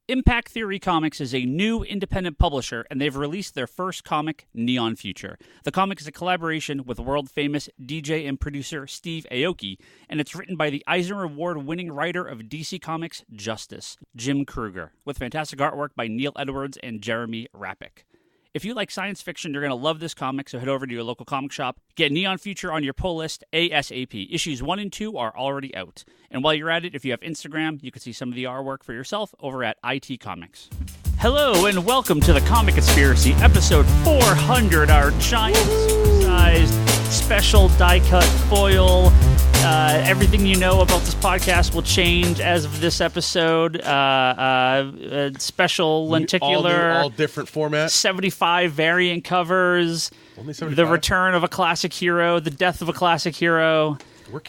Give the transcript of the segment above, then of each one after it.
Impact Theory Comics is a new independent publisher, and they've released their first comic, Neon Future. The comic is a collaboration with world-famous DJ and producer Steve Aoki, and it's written by the Eisner Award-winning writer of DC Comics Justice, Jim Kruger, with fantastic artwork by Neil Edwards and Jeremy Rappick. If you like science fiction, you're going to love this comic, so head over to your local comic shop. Get Neon Future on your pull list ASAP. Issues 1 and 2 are already out. And while you're at it, if you have Instagram, you can see some of the artwork for yourself over at IT Comics. Hello, and welcome to the Comic Conspiracy, episode 400, our giant-sized special die-cut foil. Everything you know about this podcast will change as of this episode. Special lenticular, all different formats. 75 variant covers. Only 75? The return of a classic hero, the death of a classic hero.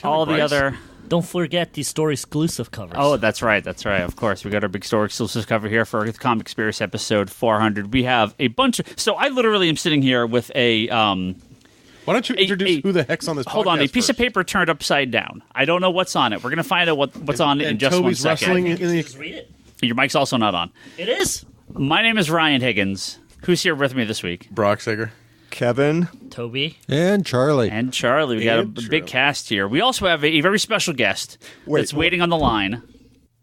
All Bryce. the other. Don't forget the store exclusive covers. Oh, that's right. That's right. Of course, we got our big store exclusive cover here for the Comic Conspiracy episode 400. We have a bunch of. So I literally am sitting here with a. Why don't you introduce who the heck's on this podcast? Hold on, a piece of first? paper turned upside down. I don't know what's on it. We're going to find out what's on it in just Toby's 1 second. wrestling in the... Just read it. Your mic's also not on. It is. My name is Ryan Higgins. Who's here with me this week? Brock Sager. Kevin. Toby. And Charlie. And Charlie. We got a big cast here. We also have a very special guest that's waiting on the line.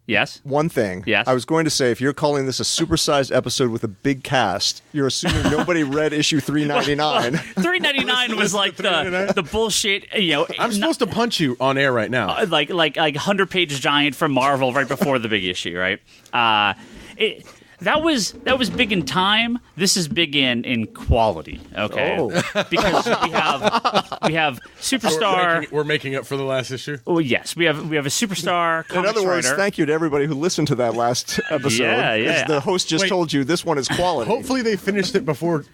Yes? One thing. Yes? I was going to say, if you're calling this a supersized episode with a big cast, you're assuming nobody read issue 399. 399 was like the bullshit, you know. I'm supposed to punch you on air right now. Like 100-page giant from Marvel right before the big issue, right? That was big in time. This is big in quality. Okay, because we have superstar. We're making up for the last issue. Oh yes, we have a superstar. In other words, writer. thank you to everybody who listened to that last episode. Yeah. As the host just told you, this one is quality. Hopefully they finished it before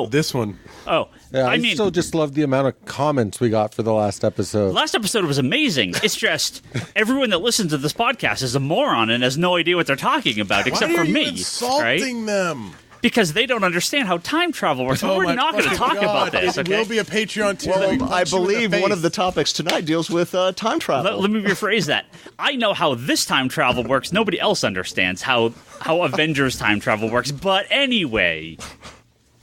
this one. Oh, Yeah, I mean, still just love the amount of comments we got for the last episode. last episode was amazing. It's just everyone that listens to this podcast is a moron and has no idea what they're talking about, except Why for are you me. insulting them? Because they don't understand how time travel works. Oh We're my not going to talk fucking about God. this. It Okay? will be a Patreon too. Well, I believe one of the topics tonight deals with time travel. Let me rephrase that. I know how this time travel works. Nobody else understands how Avengers time travel works. But anyway,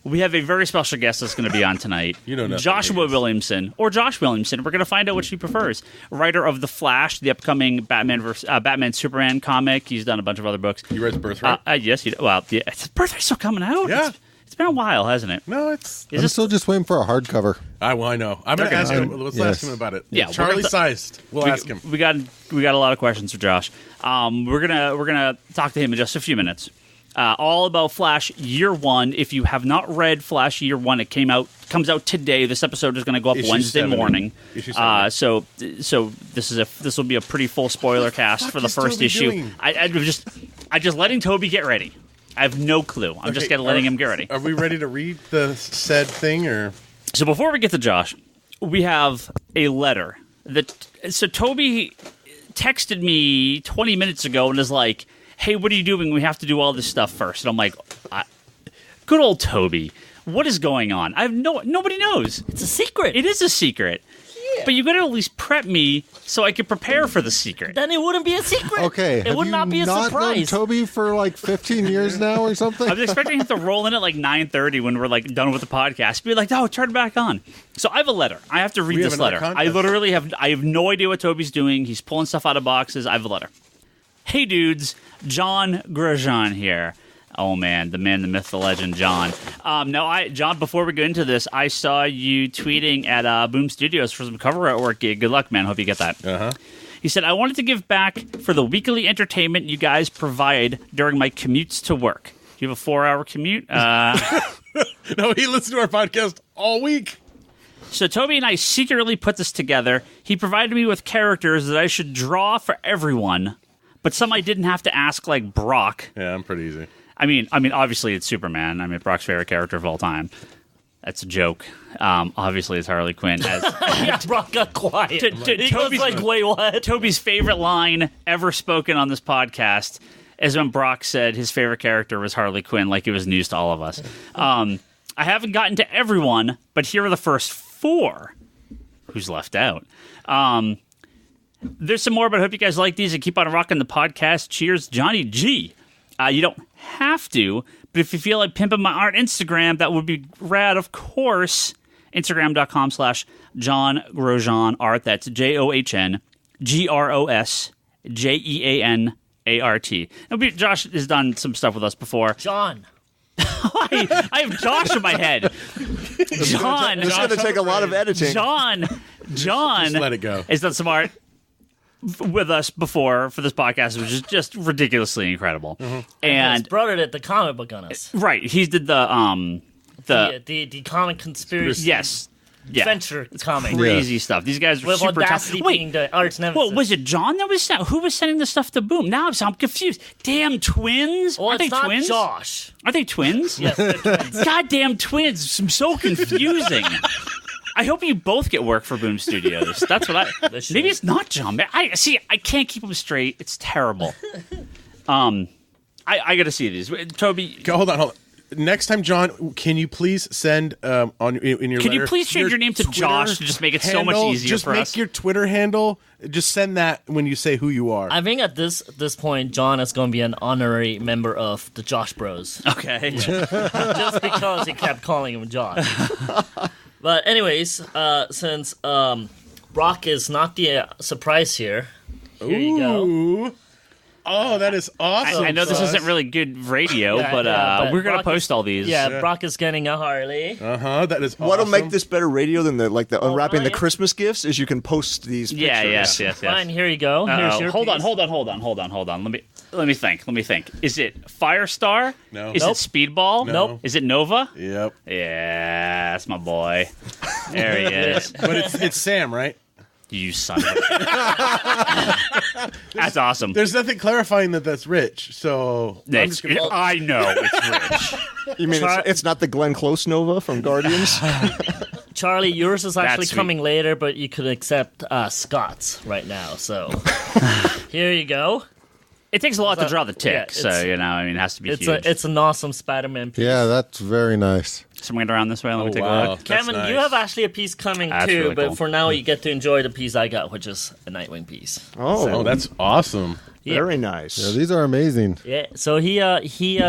we have a very special guest that's going to be on tonight. You know nothing, Joshua Higgins. Williamson, or Josh Williamson. We're going to find out which he prefers. Writer of The Flash, the upcoming Batman Superman comic. He's done a bunch of other books. You read The Birthright? Yes, his Birthright's still coming out. Yeah. It's been a while, hasn't it? No, it's... I'm still just waiting for a hardcover. I know. I'm going to ask him. Let's ask Yes. him about it. Yeah, Charlie sized. We'll ask him. We got a lot of questions for Josh. We're gonna talk to him in just a few minutes. All about Flash Year One. If you have not read Flash Year One, it comes out today. This episode is going to go up Issue Wednesday 70. morning. Issue 70. So this will be a pretty full spoiler cast for the is first Toby issue. doing? I'm just letting Toby get ready. I have no clue. I'm just letting him get ready. Are we ready to read the said thing, or... So before we get to Josh, we have a letter so Toby texted me 20 minutes ago and is like, hey, what are you doing? We have to do all this stuff first. And I'm like, good old Toby. What is going on? Nobody knows. It's a secret. It is a secret. Yeah. But you got to at least prep me so I could prepare for the secret. Then it wouldn't be a secret. Okay, It would not be a known surprise. Toby for like 15 years now or something? I was expecting him to roll in at like 9:30 when we're like done with the podcast. Be like, no, turn it back on. So I have a letter. I have to read We have this another letter. contest. I literally have no idea what Toby's doing. He's pulling stuff out of boxes. I have a letter. Hey dudes, John Grosjean here. Oh man, the man, the myth, the legend, John. John, before we go into this, I saw you tweeting at Boom Studios for some cover artwork gig. Good luck, man. Hope you get that. Uh-huh. He said, I wanted to give back for the weekly entertainment you guys provide during my commutes to work. Do you have a 4-hour commute? No, he listened to our podcast all week. So Toby and I secretly put this together. He provided me with characters that I should draw for everyone, but some I didn't have to ask, like Brock. Yeah, I'm pretty easy. I mean, obviously it's Superman. I mean, Brock's favorite character of all time. That's a joke. Obviously, it's Harley Quinn. Brock got quiet. He was like, wait, what? Toby's favorite line ever spoken on this podcast is when Brock said his favorite character was Harley Quinn, like it was news to all of us. I haven't gotten to everyone, but here are the first 4. Who's left out? There's some more, but I hope you guys like these and keep on rocking the podcast. Cheers, Johnny G. You don't have to, but if you feel like pimping my art Instagram, that would be rad, of course. Instagram.com/John Grosjean Art. That's JohnGrosjeanArt. Josh has done some stuff with us before. John. I have Josh in my head. John. It's going to take a lot of editing. John Just let it go. has done some art with us before for this podcast, which is just ridiculously incredible. And His brother did the comic book on us. right, he did the comic conspiracy. yes. Yeah. Adventure comic. Crazy stuff. These guys are With super Audacity tough. being the arch nemesis. Well, was it John that was who was sending the stuff to Boom? Now I'm confused. Damn twins. Well, Are they it's not twins? Josh. Are they twins? Yes, they're twins. Goddamn twins. I'm so confusing. I hope you both get work for Boom Studios. That's what They should. maybe it's not John. I can't keep them straight. It's terrible. I got to see these. Toby, Okay, hold on. Next time, John, can you please send in your can you letter please change your name to Twitter Josh to just make it so much handle? easier just for make us? your Twitter handle. Just send that when you say who you are. I think at this point, John is going to be an honorary member of the Josh Bros. Okay. Just because he kept calling him Josh. But anyways, since Brock is not the surprise here you go. Ooh. Oh, that is awesome. I know this isn't really good radio, Yeah, but we're going to Brock post all these. Yeah, Brock is getting a Harley. That is awesome. What'll make this better radio than the unwrapping the Ryan? Christmas gifts is you can post these pictures. Yeah, yes. Fine, here you go. Here's Uh-oh. your Hold on, piece. hold on. Let me think. Is it Firestar? No. Is Nope. it Speedball? Nope. Is it Nova? Yep. Yeah, that's my boy. There he is. But it's Sam, right? You son of a... That's awesome. There's nothing clarifying that that's Rich, so I'm just gonna... I know it's rich. You mean it's not the Glenn Close Nova from Guardians? Charlie, yours is actually That's sweet. coming later, but you could accept Scott's right now. So here you go. It takes a lot to draw the tick, Yeah, so it's- it has to be It's huge. it's an awesome Spider-Man piece. Yeah, that's very nice. Swing it around this way. Let me take a wow. look. Kevin, That's you nice. have actually a piece coming That's too, really but cool. for now you get to enjoy the piece I got, which is a Nightwing piece. Oh, that's awesome. Very nice. Yeah, these are amazing. Yeah, so he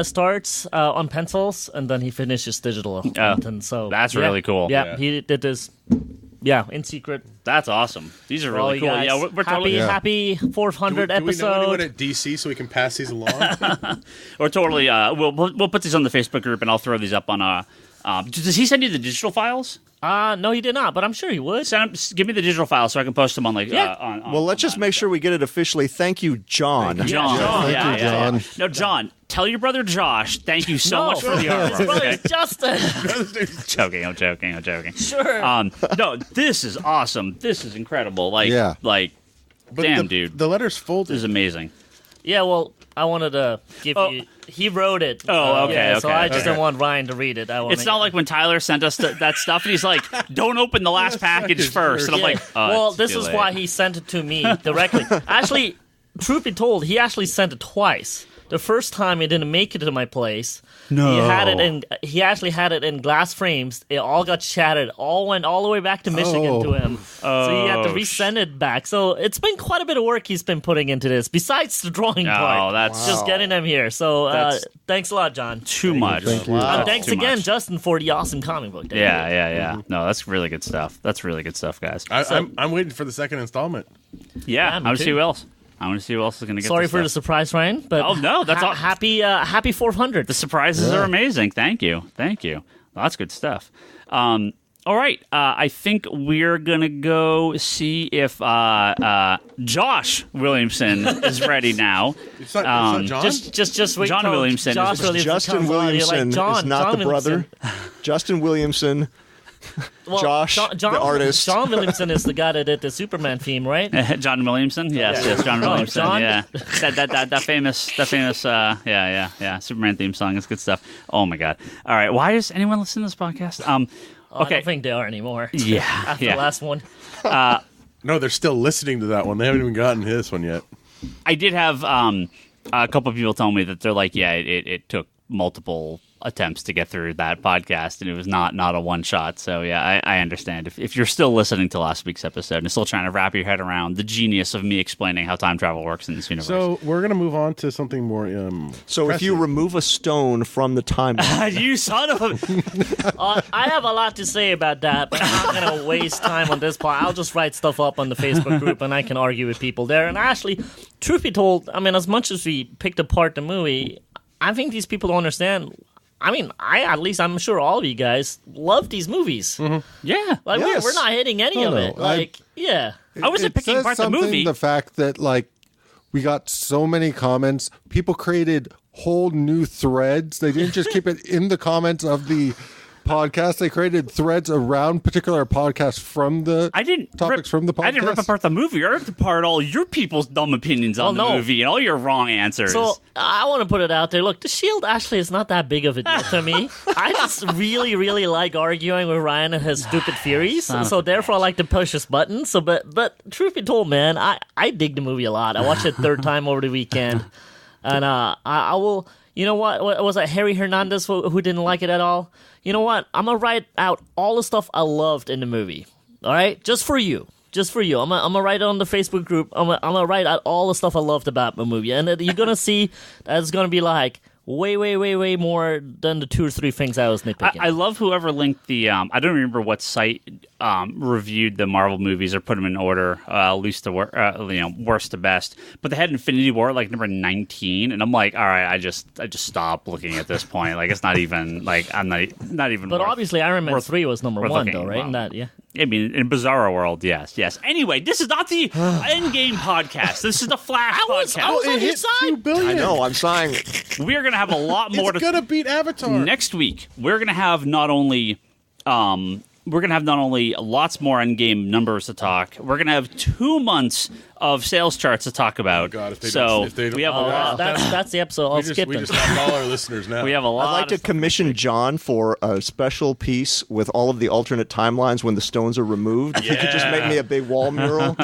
starts on pencils and then he finishes digital. And so that's really cool. Yeah, Yeah. he did this. In secret. That's awesome. These are For all really you cool. guys. Yeah, we're totally happy 400 Do we know anyone episode. at DC so we can pass these along? We're totally. We'll put these on the Facebook group, and I'll throw these up on. Does he send you the digital files? No, he did not, but I'm sure he would. Give me the digital files so I can post them on Yeah. Well, let's just make sure we get it officially. Thank you, John. John. John. Thank you, John. No, John. Tell your brother Josh. Thank you so much for the His artwork. brother Okay? is Justin. I'm joking. Sure. No, this is awesome. This is incredible. Yeah. But Damn, the, dude. The letter's folded. This is amazing. Yeah, well, I wanted to give you. He wrote it. Oh, okay, Yeah, so okay, I just okay. didn't want Ryan to read it. It's not like when Tyler sent us that stuff, and he's like, "Don't open the last package first." And I'm like, oh, well, it's this too is late. why he sent it to me directly. Actually, truth be told, he actually sent it twice. The first time it didn't make it to my place. No. He actually had it in glass frames. It all got shattered. All went all the way back to Michigan to him. So he had to resend it back. So it's been quite a bit of work he's been putting into this, besides the drawing part. that's Just getting him here. So That's- thanks a lot, John. too much. Thank you. And thanks Too again, much. Justin, for the awesome comic book. Yeah. No, that's really good stuff. That's really good stuff, guys. I'm waiting for the second installment. Yeah, I me want to see too. who else. I want to see who else is going to get. Sorry this for the stuff. surprise, Ryan. But Oh, no, that's all- happy 400. The surprises are amazing. Thank you. Well, that's good stuff. All right, I think we're gonna go see if Josh Williamson is ready now. It's not John? Just wait. John till Williamson Josh is- Williamson Justin comes on, you're like, Williamson John, is not John the brother. Williamson. Justin Williamson, Well, Josh, the artist. John Williamson is the guy that did the Superman theme, right? John Williamson, yes, John Oh, Williamson, John? yeah. That famous, Superman theme song is good stuff. Oh my god! All right, why is anyone listening to this podcast? I Okay, don't think they are anymore. yeah, After yeah. the last one. No, they're still listening to that one. They haven't even gotten this one yet. I did have a couple of people tell me that they're like, yeah, it took multiple attempts to get through that podcast, and it was not a one shot. So yeah, I understand if you're still listening to last week's episode and still trying to wrap your head around the genius of me explaining how time travel works in this universe. So we're gonna move on to something more. So if you remove a stone from the timeline, you son of a... I have a lot to say about that, but I'm not going to waste time on this part. I'll just write stuff up on the Facebook group, and I can argue with people there. And actually, truth be told, I mean, as much as we picked apart the movie, I think these people don't understand. I mean, I'm sure all of you guys love these movies. Mm-hmm. Yeah. Like, Yes. we're not hitting any of it. Like, yeah. I wasn't picking says apart the something, movie. The fact that, like, we got so many comments. People created whole new threads. They didn't just keep it in the comments of the podcast. They created threads around particular podcasts from the topics from the podcast. I didn't rip apart the movie. I ripped apart all your people's dumb opinions on the movie and all your wrong answers. So I want to put it out there. Look, The Shield actually is not that big of a deal to me. I just really, really like arguing with Ryan and his stupid theories. So therefore, I like to push his buttons. So, but truth be told, man, I dig the movie a lot. I watched it third time over the weekend, and I will. You know what? Was that Harry Hernandez who didn't like it at all? You know what? I'm going to write out all the stuff I loved in the movie. All right? Just for you. I'm going to write it on the Facebook group. I'm going to write out all the stuff I loved about the movie. And you're going to see that it's going to be like way more than the 2 or 3 things I was nitpicking. I love whoever linked the... I don't remember what site reviewed the Marvel movies or put them in order, least to worst to best. But they had Infinity War at like number 19, and I'm like, all right, I just stopped looking at this point. Like, it's not even like I'm not even. But obviously, Iron Man 3 was number 1, looking, though, right? wow. And that, yeah. I mean, in Bizarro World, yes. Anyway, this is not the Endgame podcast. This is the Flash podcast. I was on it your hit side. 2 billion. I know I'm sighing. We're gonna have a lot more. It's gonna beat Avatar next week. We're gonna have not only lots more Endgame numbers to talk. We're gonna have 2 months of sales charts to talk about. Oh God, if they so don't, we have a lot. That's the episode. I'll skip we them. just lost all our listeners now. We have a lot. I'd like to commission John for a special piece with all of the alternate timelines when the stones are removed. If you could just make me a big wall mural.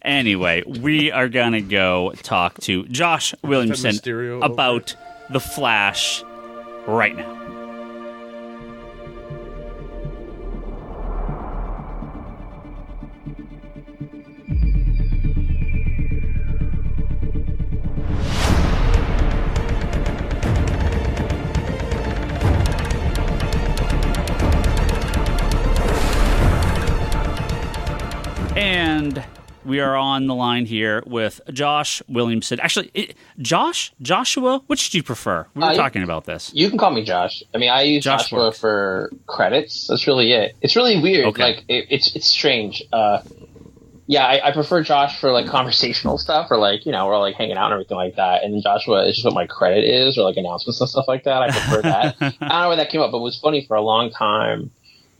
Anyway, we are gonna go talk to Josh Williamson about the Flash right now. And we are on the line here with Josh Williamson. Actually, Joshua, which do you prefer? We were talking about this. You can call me Josh. I mean, I use Joshua for credits. That's really it. It's really weird. Okay. Like, it's strange. I prefer Josh for, like, conversational stuff or, like, we're, like, hanging out and everything like that. And then Joshua is just what my credit is or, like, announcements and stuff like that. I prefer that. I don't know where that came up, but it was funny for a long time.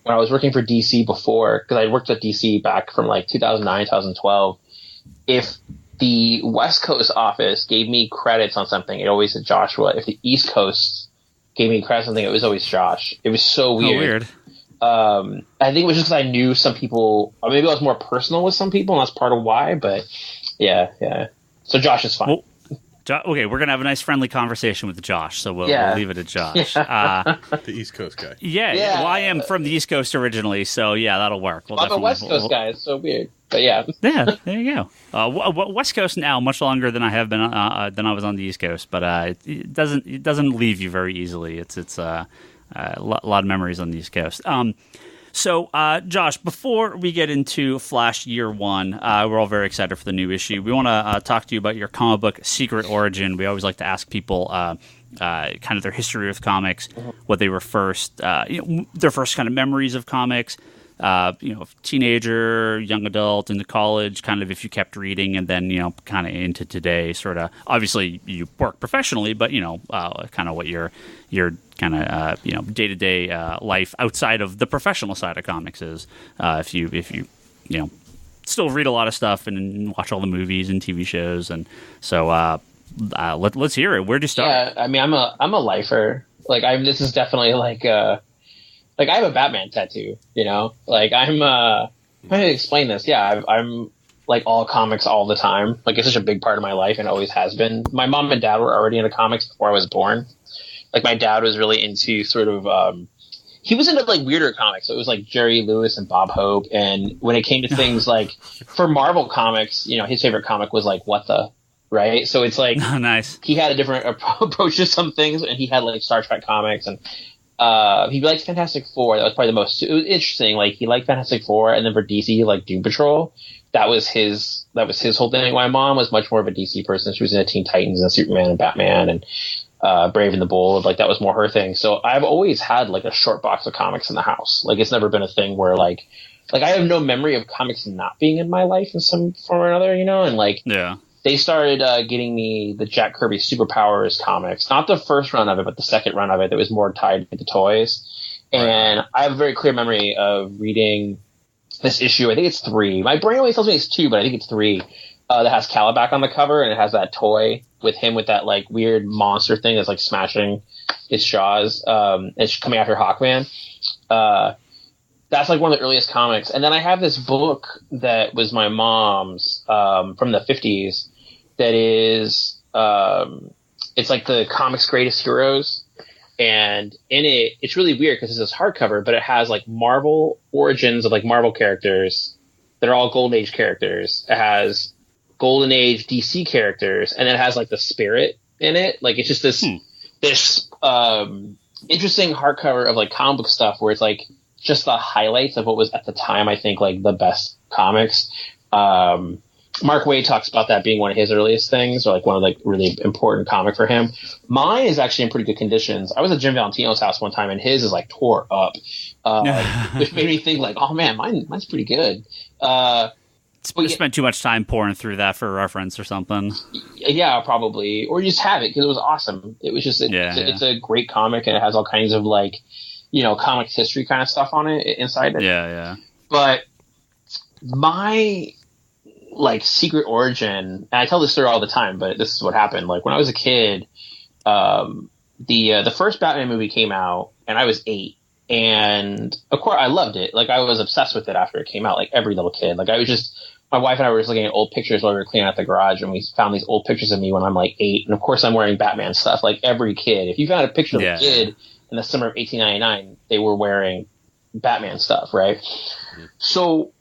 When I was working for DC before, because I worked at DC back from like 2009, 2012, if the West Coast office gave me credits on something, it always said Joshua. If the East Coast gave me credits on something, it was always Josh. It was so weird. I think it was just because I knew some people, or maybe I was more personal with some people, and that's part of why, but yeah. So Josh is fine. Well, okay, we're going to have a nice friendly conversation with Josh, so we'll leave it at Josh. The East Coast guy. Yeah. Well, I am from the East Coast originally, so yeah, that'll work. I'm a West Coast guy. It's so weird. But yeah. Yeah, there you go. West Coast now, much longer than I have been than I was on the East Coast, but it doesn't leave you very easily. It's a lot of memories on the East Coast. So, Josh, before we get into Flash Year 1, we're all very excited for the new issue. We want to talk to you about your comic book secret origin. We always like to ask people kind of their history with comics, what they were first, their first kind of memories of comics, teenager, young adult, into college, kind of if you kept reading, and then, kind of into today, sort of. Obviously, you work professionally, but, kind of what your kind of day-to-day life outside of the professional side of comics is. If you still read a lot of stuff and watch all the movies and TV shows, and so let's hear it. Where'd you start? Yeah, I mean, I'm a lifer. Like, this is definitely like I have a Batman tattoo. Like, I'm trying to explain this. Yeah, I'm like all comics all the time. Like it's such a big part of my life and always has been. My mom and dad were already into comics before I was born. Like my dad was really into sort of he was into like weirder comics. So it was like Jerry Lewis and Bob Hope. And when it came to things like for Marvel comics, you know, his favorite comic was like What the, right? So it's like nice. He had a different approach to some things, and he had like Star Trek comics, and he liked Fantastic Four. That was probably the most. It was interesting. Like he liked Fantastic Four, and then for DC, he liked Doom Patrol. That was his whole thing. My mom was much more of a DC person. She was into Teen Titans and Superman and Batman and Brave and the Bold. Like that was more her thing. So I've always had like a short box of comics in the house. Like it's never been a thing where like I have no memory of comics not being in my life in some form or another, you know. And like they started getting me the Jack Kirby Superpowers comics, not the first run of it, but the second run of it that was more tied to the toys. And I have a very clear memory of reading this issue. I think it's 3. My brain always tells me it's 2, but I think it's 3. That has Calabac on the cover, and it has that toy with him with that like weird monster thing that's like smashing its jaws. It's coming after Hawkman. That's like one of the earliest comics. And then I have this book that was my mom's from the 50s that is it's like the comics greatest heroes. And in it, it's really weird because it's this hardcover, but it has like Marvel origins of like Marvel characters that are all Golden Age characters. It has Golden Age DC characters, and then it has like the Spirit in it. Like it's just this interesting hardcover of like comic book stuff where it's like just the highlights of what was at the time, I think, like the best comics. Mark Waid talks about that being one of his earliest things, or like one of like really important comic for him. Mine is actually in pretty good conditions. I was at Jim Valentino's house one time, and his is like tore up, which made me think like, oh man, mine's pretty good. You spent too much time pouring through that for reference or something. Yeah, probably, or you just have it because it was awesome. It was just it's a great comic, and it has all kinds of like, you know, comics history kind of stuff on it inside it. Yeah. But my like secret origin, and I tell this story all the time, but this is what happened. Like when I was a kid, the first Batman movie came out, and I was 8, and of course I loved it. Like I was obsessed with it after it came out, like every little kid. Like I was just, my wife and I were just looking at old pictures while we were cleaning out the garage, and we found these old pictures of me when I'm like 8, and of course I'm wearing Batman stuff. Like every kid, if you found a picture of a kid in the summer of 1899, they were wearing Batman stuff, right? So.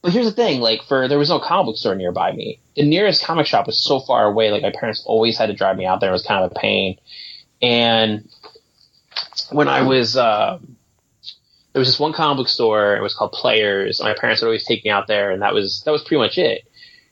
But here's the thing, like there was no comic book store nearby me. The nearest comic shop was so far away, like my parents always had to drive me out there. It was kind of a pain. And when I was, there was this one comic book store, it was called Players, and my parents would always take me out there, and that was pretty much it.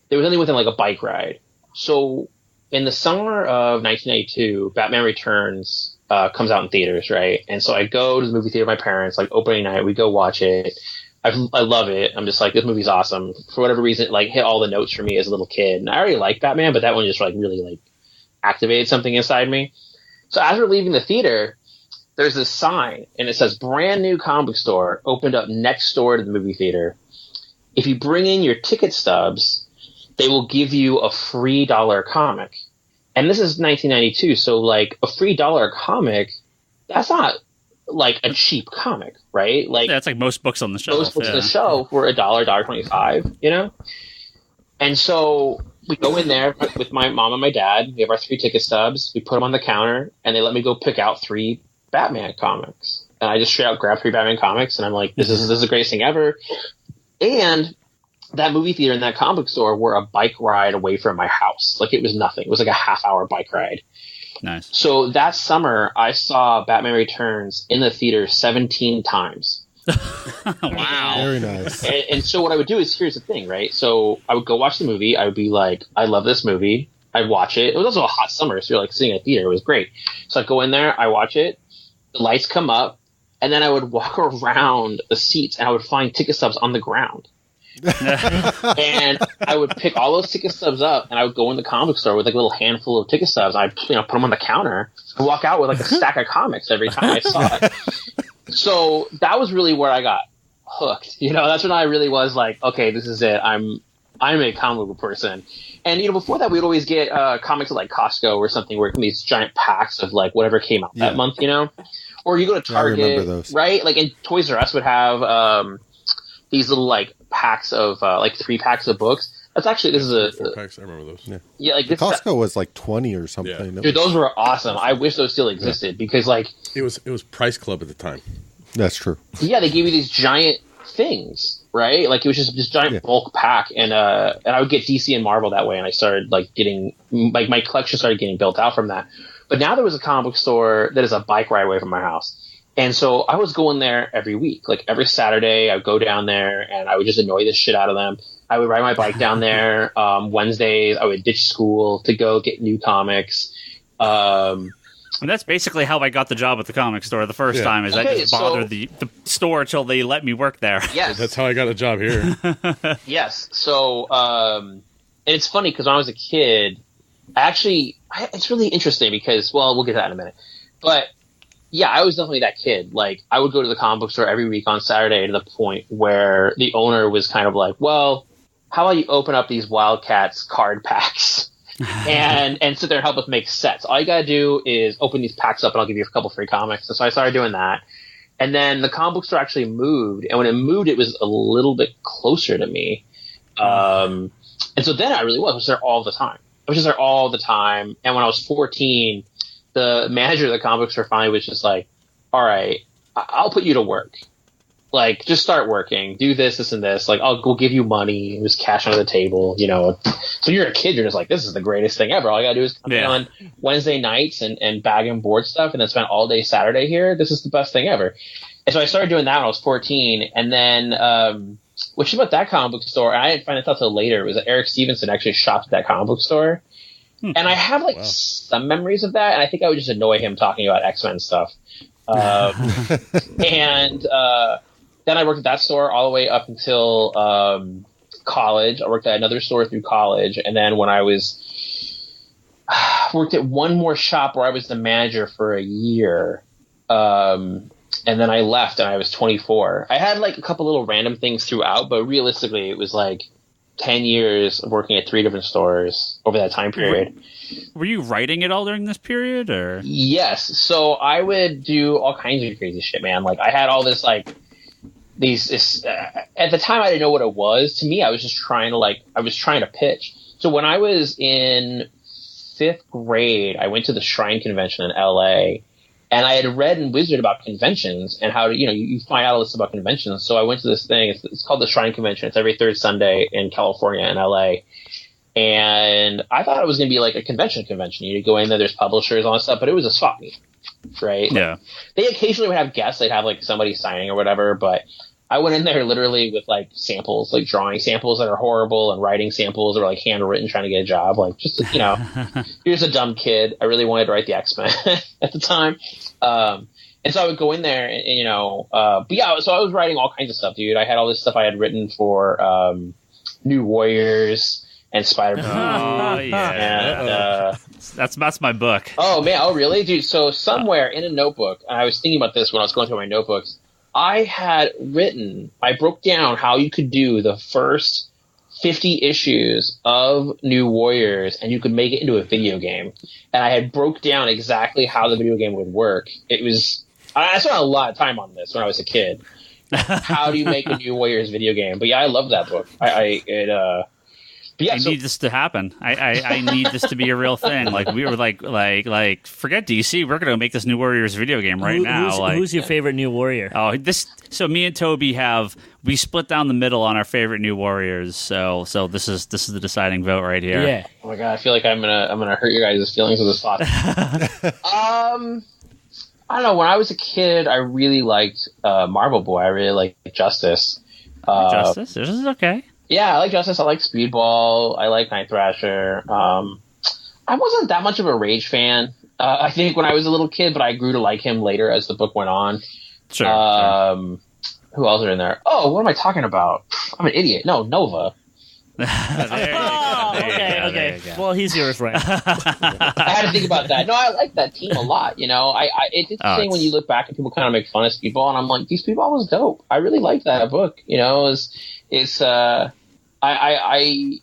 There was only within like a bike ride. So in the summer of 1992, Batman Returns comes out in theaters, right? And so I go to the movie theater with my parents, like opening night, we go watch it. I love it. I'm just like, this movie's awesome. For whatever reason, it like hit all the notes for me as a little kid. And I already liked Batman, but that one just like really like activated something inside me. So as we're leaving the theater, there's this sign, and it says brand new comic book store opened up next door to the movie theater. If you bring in your ticket stubs, they will give you a free $1 comic. And this is 1992. So like a free $1 comic, that's not like a cheap comic, right? Like it's like most books on the shelf. Most books on the shelf were $1.25, you know? And so we go in there with my mom and my dad. We have our 3 ticket stubs. We put them on the counter, and they let me go pick out 3 Batman comics. And I just straight out grabbed 3 Batman comics, and I'm like, this is the greatest thing ever. And that movie theater and that comic store were a bike ride away from my house. Like it was nothing. It was like a half-hour bike ride. Nice. So that summer, I saw Batman Returns in the theater 17 times. Wow. Very nice. And so what I would do is, here's the thing, right? So I would go watch the movie. I would be like, I love this movie. I'd watch it. It was also a hot summer, so you're like sitting in a theater. It was great. So I'd go in there, I watch it. The lights come up, and then I would walk around the seats, and I would find ticket stubs on the ground. And I would pick all those ticket stubs up, and I would go in the comic store with like a little handful of ticket stubs. I'd put them on the counter and walk out with like a stack of comics every time I saw it. So that was really where I got hooked. You know, that's when I really was like, okay, this is it. I'm a comic book person. And you know, before that, we'd always get comics at like Costco or something, where these giant packs of like whatever came out that month. You know, or you go to Target, right? Like, and Toys R Us would have these little like packs of like 3 packs of books. That's actually, this is a 4-packs. I remember those. yeah, like this. Costco was like 20 or something. Yeah. Dude, those were awesome. I wish those still existed because, like, It was Price Club at the time. That's true. yeah, they gave you these giant things, right? Like it was just this giant bulk pack, and I would get DC and Marvel that way, and I started like getting like my collection started getting built out from that. But now there was a comic book store that is a bike ride away from my house. And so I was going there every week. Like every Saturday, I would go down there and I would just annoy the shit out of them. I would ride my bike down there. Wednesdays, I would ditch school to go get new comics. And that's basically how I got the job at the comic store the first time. Is I just bothered the store until they let me work there. Yes, That's how I got a job here. yes. So and it's funny because when I was a kid, it's really interesting because, well, we'll get to that in a minute. But yeah, I was definitely that kid. Like, I would go to the comic book store every week on Saturday to the point where the owner was kind of like, well, how about you open up these Wildcats card packs and sit there and help us make sets? All you got to do is open these packs up and I'll give you a couple free comics. And so I started doing that. And then the comic book store actually moved. And when it moved, it was a little bit closer to me. And so then I really was there all the time. I was just there all the time. And when I was 14, the manager of the comic book store finally was just like, all right, I'll put you to work. Like, just start working. Do this, and this. Like, we'll give you money. It was cash under the table, you know. So you're a kid. You're just like, this is the greatest thing ever. All you got to do is come in on Wednesday nights and bag and board stuff and then spend all day Saturday here. This is the best thing ever. And so I started doing that when I was 14. And then, which is about that comic book store, and I didn't find it out till later, was that Eric Stevenson actually shopped at that comic book store. And I have some memories of that, and I think I would just annoy him talking about X-Men stuff. And then I worked at that store all the way up until college. I worked at another store through college, and then when I worked at one more shop where I was the manager for a year, and then I left, and I was 24. I had like a couple little random things throughout, but realistically, it was like 10 years of working at 3 different stores over that time period. Were you writing it all during this period, or? Yes. So I would do all kinds of crazy shit, man. Like, I had all this, like, at the time I didn't know what it was. To me, I was just trying to pitch. So when I was in 5th grade, I went to the Shrine Convention in LA, and I had read in Wizard about conventions and how to, you find out all this about conventions. So I went to this thing. It's called the Shrine Convention. It's every 3rd Sunday in California and LA. And I thought it was going to be like a convention. You go in there, there's publishers, all that stuff, but it was a swap meet, right? Yeah. Like, they occasionally would have guests. They'd have like somebody signing or whatever, but I went in there literally with like samples, like drawing samples that are horrible and writing samples that are like handwritten, trying to get a job. Like, just, here's a dumb kid. I really wanted to write the X-Men at the time. And so I would go in there and but yeah, so I was writing all kinds of stuff, dude. I had all this stuff I had written for New Warriors and Spider-Man. Oh, yeah. And, that's my book. Oh, man. Oh, really? Dude, so somewhere in a notebook, and I was thinking about this when I was going through my notebooks, I broke down how you could do the first 50 issues of New Warriors and you could make it into a video game. And I had broke down exactly how the video game would work. I spent a lot of time on this when I was a kid. How do you make a New Warriors video game? But yeah, I love that book. I need this to happen. I need this to be a real thing. Like, we were like, forget DC. We're going to make this New Warriors video game right now. Who's your favorite New Warrior? So me and Toby we split down the middle on our favorite New Warriors. So this is the deciding vote right here. Yeah. Oh my God, I feel like I'm gonna hurt your guys' feelings with this spot. I don't know. When I was a kid, I really liked Marvel Boy. I really liked Justice. Justice? This is okay. Yeah, I like Justice. I like Speedball. I like Night Thrasher. I wasn't that much of a Rage fan, I think, when I was a little kid, but I grew to like him later as the book went on. Sure. Who else are in there? Oh, what am I talking about? I'm an idiot. No, Nova. Okay. Well, he's yours, right? I had to think about that. No, I like that team a lot. It's interesting when you look back and people kind of make fun of Speedball, and I'm like, Speedball was dope. I really liked that book. I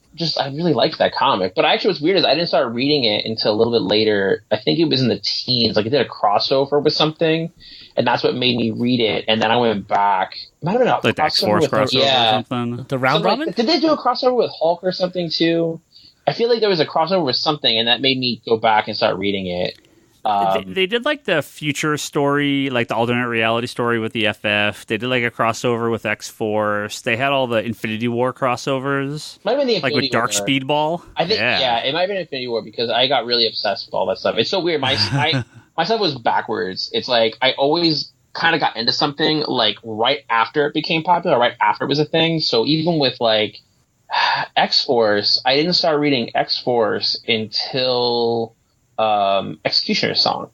really liked that comic. But actually, what's weird is I didn't start reading it until a little bit later. I think it was in the teens. Like, it did a crossover with something, and that's what made me read it. And then I went back. It might have been a like the X-Force crossover or something. The Round Robin? Did they do a crossover with Hulk or something too? I feel like there was a crossover with something, and that made me go back and start reading it. They did like the future story, like the alternate reality story with the FF. They did like a crossover with X-Force. They had all the Infinity War crossovers. Might have been the like with Dark War. Speedball. I think it might have been Infinity War because I got really obsessed with all that stuff. It's so weird. My stuff was backwards. It's like I always kind of got into something like right after it became popular, right after it was a thing. So even with like X-Force, I didn't start reading X-Force until Executioner's Song.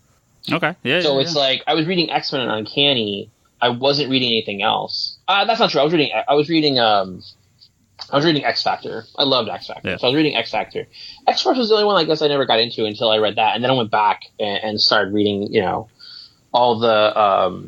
Okay. Yeah. So it's like I was reading X-Men and Uncanny. I wasn't reading anything else. That's not true. I was reading X Factor. I loved X Factor. Yeah. So I was reading X Factor. X-Force was the only one I guess I never got into until I read that, and then I went back and started reading, all the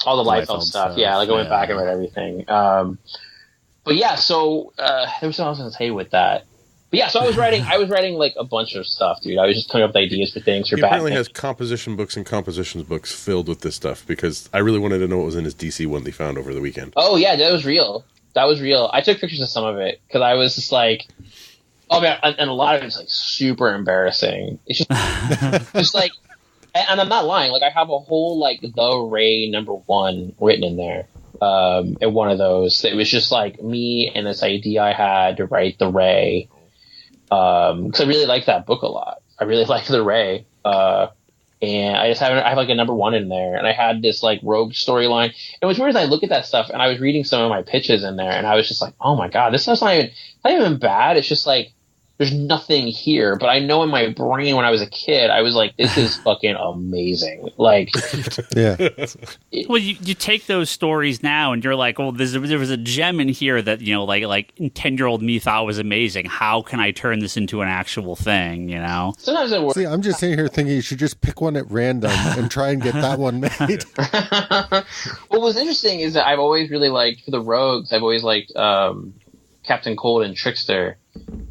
Liefeld stuff. Yeah, like I went back and read everything. But yeah, so there was something else I was going to tell you with that. But yeah, so I was writing like a bunch of stuff, dude. I was just coming up with ideas for things. He apparently has composition books and compositions books filled with this stuff because I really wanted to know what was in his DC one they found over the weekend. Oh yeah, that was real. I took pictures of some of it because I was just like, oh man, and a lot of it's like super embarrassing. It's just like, and I'm not lying. Like I have a whole like the Ray #1 written in there. In one of those, it was just like me and this idea I had to write the Ray. Because I really like that book a lot. I really like the Ray. And I have like a #1 in there, and I had this like rogue storyline. And what's weird is I look at that stuff, and I was reading some of my pitches in there, and I was just like, oh my god, this stuff's not even bad. It's just like there's nothing here. But I know in my brain when I was a kid, I was like, this is fucking amazing. Like, Yeah. Well, you take those stories now, and you're like, well, there was a gem in here that like 10-year-old me thought was amazing. How can I turn this into an actual thing? sometimes it works. See, I'm just sitting here thinking you should just pick one at random and try and get that one made. What was interesting is that I've always really liked, for the rogues, I've always liked Captain Cold and Trickster.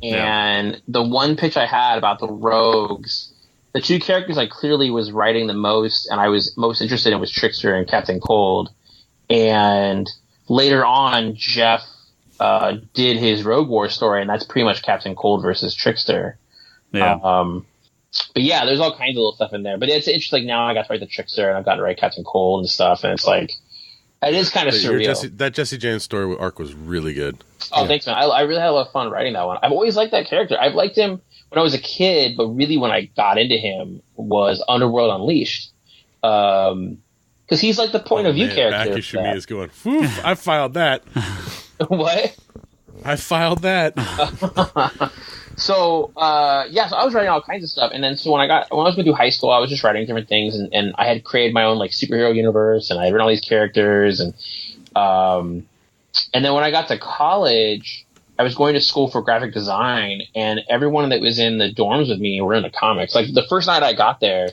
And the one pitch I had about the rogues, the two characters I clearly was writing the most and I was most interested in was Trickster and Captain Cold. And later on, Jeff did his Rogue War story, and that's pretty much Captain Cold versus Trickster. Yeah. But yeah, there's all kinds of little stuff in there. But it's interesting, now I got to write the Trickster and I've got to write Captain Cold and stuff, and it's like, it is kind of surreal. That Jesse James story arc was really good. Oh, thanks, man. I really had a lot of fun writing that one. I've always liked that character. I've liked him when I was a kid, but really when I got into him was Underworld Unleashed. Because he's like the point of view character. Back issue me is going, woof, I filed that. What? I filed that. So so I was writing all kinds of stuff, and then so when I was going through high school, I was just writing different things, and I had created my own like superhero universe, and I had written all these characters, and then when I got to college, I was going to school for graphic design, and everyone that was in the dorms with me were into comics. Like the first night I got there,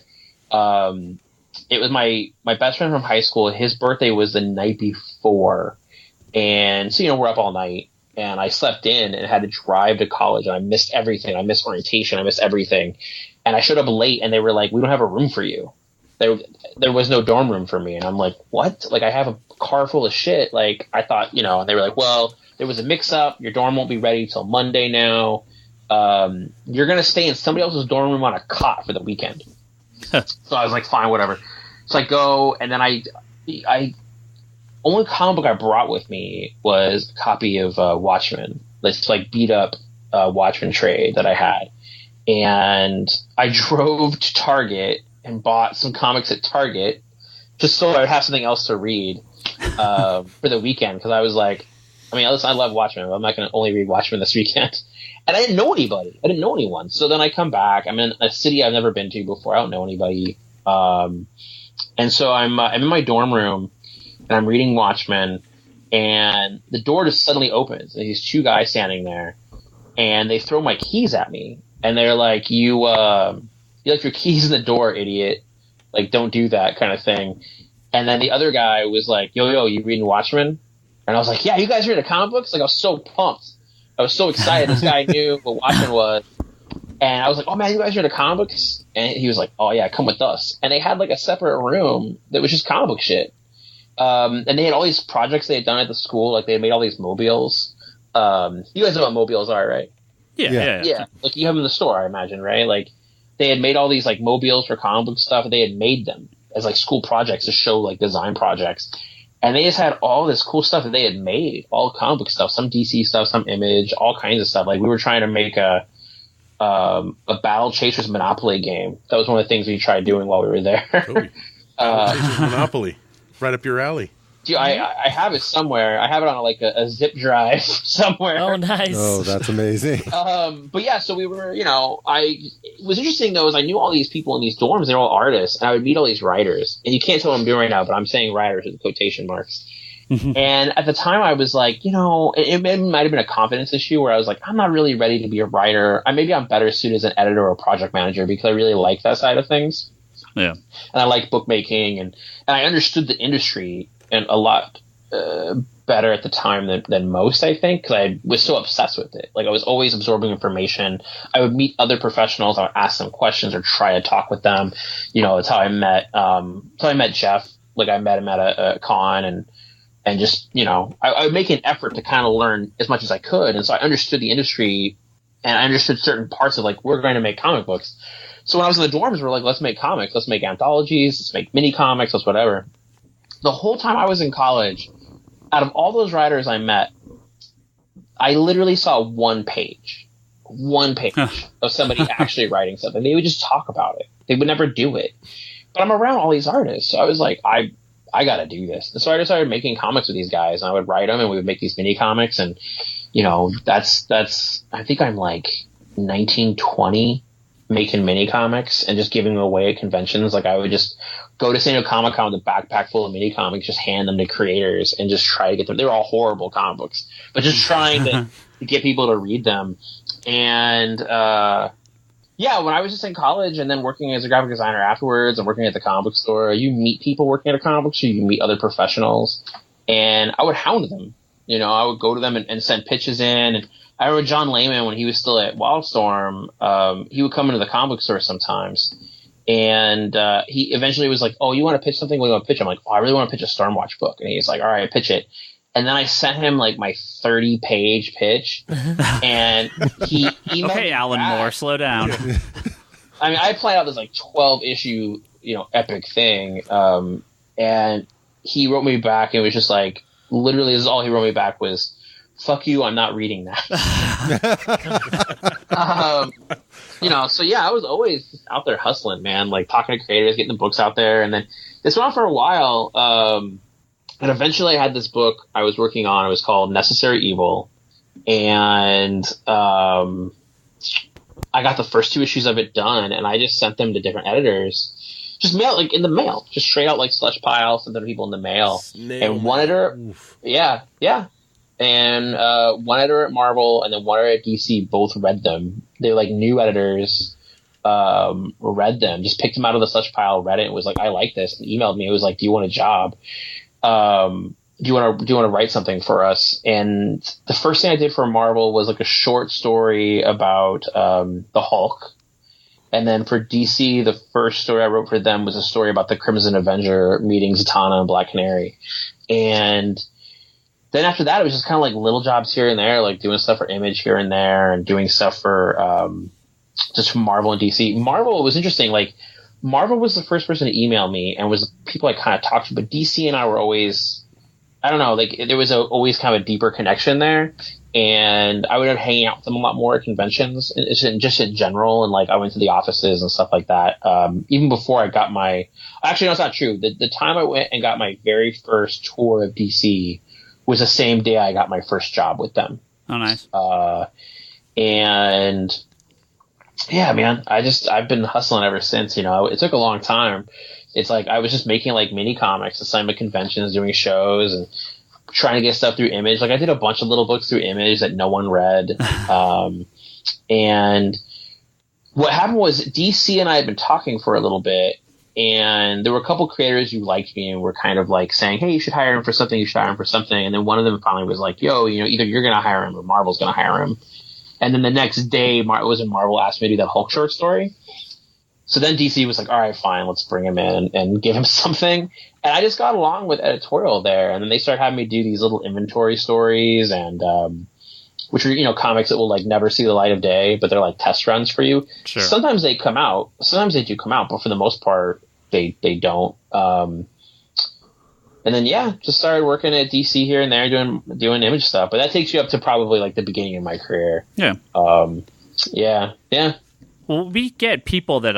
it was my best friend from high school. His birthday was the night before, and so we're up all night. And I slept in and had to drive to college, and I missed everything. I missed orientation. I missed everything. And I showed up late, and they were like, we don't have a room for you. There was no dorm room for me. And I'm like, what? Like, I have a car full of shit. Like, I thought, and they were like, well, there was a mix-up. Your dorm won't be ready till Monday now. You're going to stay in somebody else's dorm room on a cot for the weekend. So I was like, fine, whatever. So I go, and then I only comic book I brought with me was a copy of Watchmen. This like beat up Watchmen trade that I had, and I drove to Target and bought some comics at Target just so I would have something else to read for the weekend, because I was like, listen, I love Watchmen, but I'm not going to only read Watchmen this weekend. And I didn't know anybody. I didn't know anyone. So then I come back. I'm in a city I've never been to before. I don't know anybody. And so I'm in my dorm room, and I'm reading Watchmen, and the door just suddenly opens, and these two guys standing there, and they throw my keys at me, and they're like, you left your keys in the door, idiot. Like, don't do that kind of thing. And then the other guy was like, yo, you reading Watchmen? And I was like, yeah, you guys read the comic books? Like, I was so pumped. I was so excited. This guy knew what Watchmen was. And I was like, oh, man, you guys are into comic books? And he was like, oh, yeah, come with us. And they had like a separate room that was just comic book shit. And they had all these projects they had done at the school. Like, they had made all these mobiles. You guys know what mobiles are, right? Yeah. Like, you have them in the store, I imagine, right? Like, they had made all these, like, mobiles for comic book stuff. And they had made them as, like, school projects to show, like, design projects. And they just had all this cool stuff that they had made. All comic book stuff. Some DC stuff, some Image, all kinds of stuff. Like, we were trying to make a Battle Chasers Monopoly game. That was one of the things we tried doing while we were there. Battle Chasers Monopoly, right up your alley. Dude, I have it somewhere. I have it on like a zip drive somewhere. Oh, nice. Oh, that's amazing. But yeah, so we were, it was interesting though, is I knew all these people in these dorms. They're all artists, and I would meet all these writers. And you can't tell what I'm doing right now, but I'm saying writers with quotation marks. And at the time I was like, it might have been a confidence issue where I was like, I'm not really ready to be a writer. Maybe I'm better suited as an editor or a project manager because I really like that side of things. Yeah. And I like bookmaking and I understood the industry and a lot better at the time than most, I think, because I was so obsessed with it. Like, I was always absorbing information. I would meet other professionals. I would ask them questions or try to talk with them. It's how I met Jeff. Like, I met him at a con and just, I would make an effort to kind of learn as much as I could. And so I understood the industry and I understood certain parts of, like, we're going to make comic books. So when I was in the dorms, we're like, let's make comics. Let's make anthologies. Let's make mini comics. Let's whatever. The whole time I was in college, out of all those writers I met, I literally saw one page of somebody actually writing something. They would just talk about it. They would never do it. But I'm around all these artists. So I was like, I got to do this. And so I just started making comics with these guys, and I would write them, and we would make these mini comics. And, that's I think I'm like 19, 20 making mini comics and just giving them away at conventions. Like, I would just go to San Diego Comic-Con with a backpack full of mini comics, just hand them to creators and just try to get them. They were all horrible comic books, but just trying to get people to read them. And, when I was just in college and then working as a graphic designer afterwards and working at the comic book store, you meet people working at a comic book store, you meet other professionals, and I would hound them. I would go to them and send pitches in. And I remember John Layman, when he was still at Wildstorm, he would come into the comic book store sometimes. And he eventually was like, oh, you want to pitch something? What do you want to pitch? I'm like, oh, I really want to pitch a Stormwatch book. And he's like, all right, pitch it. And then I sent him like my 30-page pitch, and he emailed Okay, Alan Moore, slow down. I mean, I planned out this like 12-issue, epic thing, and he wrote me back, and it was just like, literally, this is all he wrote me back was, fuck you, I'm not reading that. So yeah, I was always out there hustling, man, like talking to creators, getting the books out there, and then this went on for a while, and eventually I had this book I was working on. It was called Necessary Evil, and I got the first 2 issues of it done, and I just sent them to different editors. Just mail, like in the mail, just straight out like slush pile, sent them to people in the mail. And one editor, and one editor at Marvel and then one editor at DC both read them. They're like new editors, read them, just picked them out of the slush pile, read it, and was like, I like this, and emailed me. It was like, do you want a job? Do you want to write something for us? And the first thing I did for Marvel was like a short story about the Hulk. And then for DC, the first story I wrote for them was a story about the Crimson Avenger meeting Zatanna and Black Canary. And then after that, it was just kind of like little jobs here and there, like doing stuff for Image here and there and doing stuff for just for Marvel and DC. Marvel was interesting. Like, Marvel was the first person to email me and was people I kind of talked to, but DC and I were always, I don't know, like there was always kind of a deeper connection there. And I would end up hanging out with them a lot more at conventions, just in general. And like I went to the offices and stuff like that. Even before I got actually, no, it's not true. The time I went and got my very first tour of DC was the same day I got my first job with them. Oh, nice. And yeah, man, I've been hustling ever since, it took a long time. It's like, I was just making like mini comics, assignment conventions, doing shows and trying to get stuff through Image. Like I did a bunch of little books through Image that no one read. And what happened was DC and I had been talking for a little bit, and there were a couple creators who liked me and were kind of like saying, hey, you should hire him for something, you should hire him for something. And then one of them finally was like, yo, either you're going to hire him or Marvel's going to hire him. And then the next day, Marvel asked me to do that Hulk short story. So then DC was like, all right, fine, let's bring him in and give him something. And I just got along with editorial there. And then they started having me do these little inventory stories and which are, comics that will like never see the light of day, but they're like test runs for you. Sure. Sometimes they come out. Sometimes they do come out, but for the most part, they don't. And then, just started working at DC here and there doing image stuff. But that takes you up to probably like the beginning of my career. Yeah. Yeah. Well, we get people that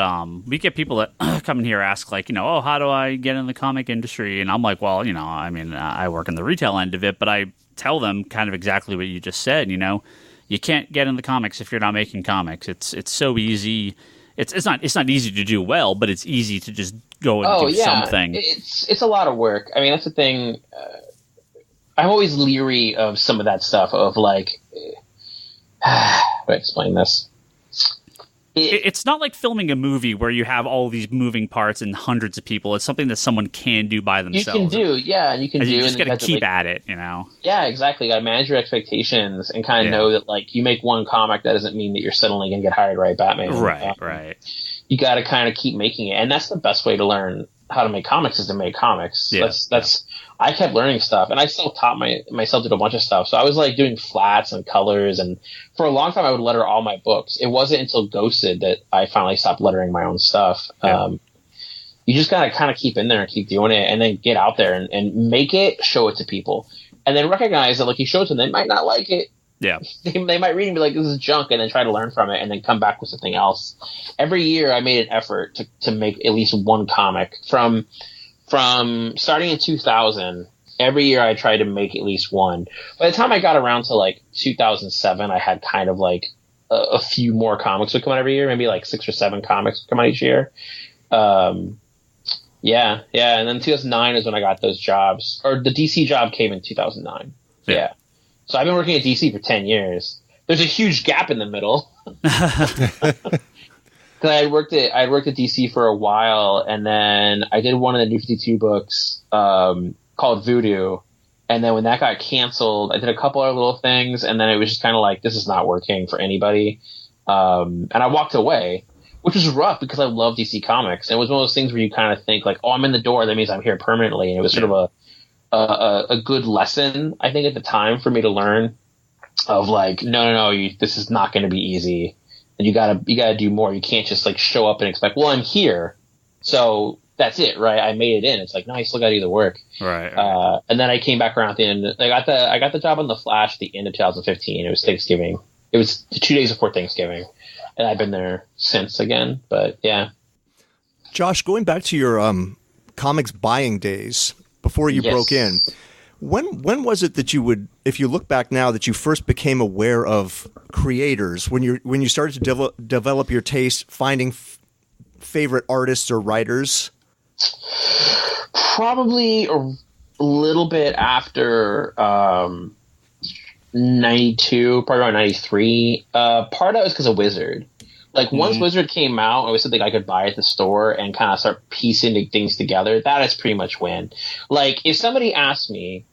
come in here ask like, oh, how do I get in the comic industry? And I'm like, well, I work in the retail end of it, but I tell them kind of exactly what you just said. You can't get in the comics if you're not making comics. It's so easy. It's not easy to do well, but it's easy to just go and do something. It's a lot of work. I mean, that's the thing. I'm always leery of some of that stuff of like, how do I explain this? It's not like filming a movie where you have all these moving parts and hundreds of people. It's something that someone can do by themselves. You can do, and you can do. You just got to keep at it, Yeah, exactly. You got to manage your expectations and kind of know that, like, you make one comic, that doesn't mean that you're suddenly going to get hired to write Batman. Right. You got to kind of keep making it, and that's the best way to learn how to make comics is to make comics. Yeah. That's. I kept learning stuff, and I still taught myself to do a bunch of stuff. So I was like doing flats and colors, and for a long time I would letter all my books. It wasn't until Ghosted that I finally stopped lettering my own stuff. Yeah. You just gotta kind of keep in there and keep doing it, and then get out there and make it, show it to people, and then recognize that like you show it to them, they might not like it. Yeah, they might read and be like, this is junk, and then try to learn from it, and then come back with something else. Every year I made an effort to make at least one comic from starting in 2000. Every year I tried to make at least one. By the time I got around to like 2007, I had kind of like a few more comics would come out every year, maybe like 6 or 7 comics would come out each year. And then 2009 is when I got those jobs, or the DC job came in 2009. Yeah. So I've been working at DC for 10 years. There's a huge gap in the middle. Because I worked at DC for a while, and then I did one of the New 52 books called Voodoo, and then when that got canceled, I did a couple other little things, and then it was just kind of like, this is not working for anybody, and I walked away, which was rough because I love DC Comics, and it was one of those things where you kind of think like, oh, I'm in the door, that means I'm here permanently, and it was sort of a good lesson, I think, at the time for me to learn of like, no, this is not going to be easy. And you gotta do more. You can't just like show up and expect, well, I'm here, so that's it, right? I made it in. It's like, no, you still gotta do the work. Right. And then I came back around at the end. I got the job on the Flash at the end of 2015. It was Thanksgiving. It was 2 days before Thanksgiving, and I've been there since again. But yeah. Josh, going back to your comics buying days before you broke in, when was it that you would, if you look back now, that you first became aware of creators, when you started to develop your taste, finding favorite artists or writers? Probably a little bit after 92, probably around 93. Part of it was because of Wizard. Like, once Wizard came out, it was something I could buy at the store and kind of start piecing things together. That is pretty much when. Like, if somebody asked me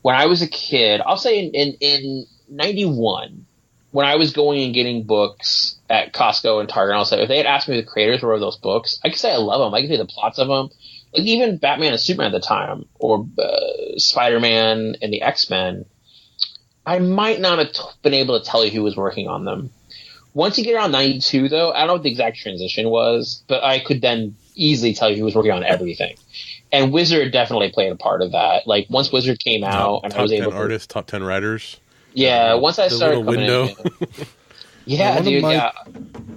when I was a kid, I'll say in 91, when I was going and getting books at Costco and Target, I'll say, if they had asked me who the creators were of those books, I could say I love them. I could say the plots of them. Like, even Batman and Superman at the time, or Spider-Man and the X-Men, I might not have been able to tell you who was working on them. Once you get around 92, though, I don't know what the exact transition was, but I could then easily tell you who was working on everything. And Wizard definitely played a part of that. Like, once Wizard came out, and I was able to... Top 10 artists, top 10 writers. Yeah, once I started coming window. in... Yeah, dude, yeah.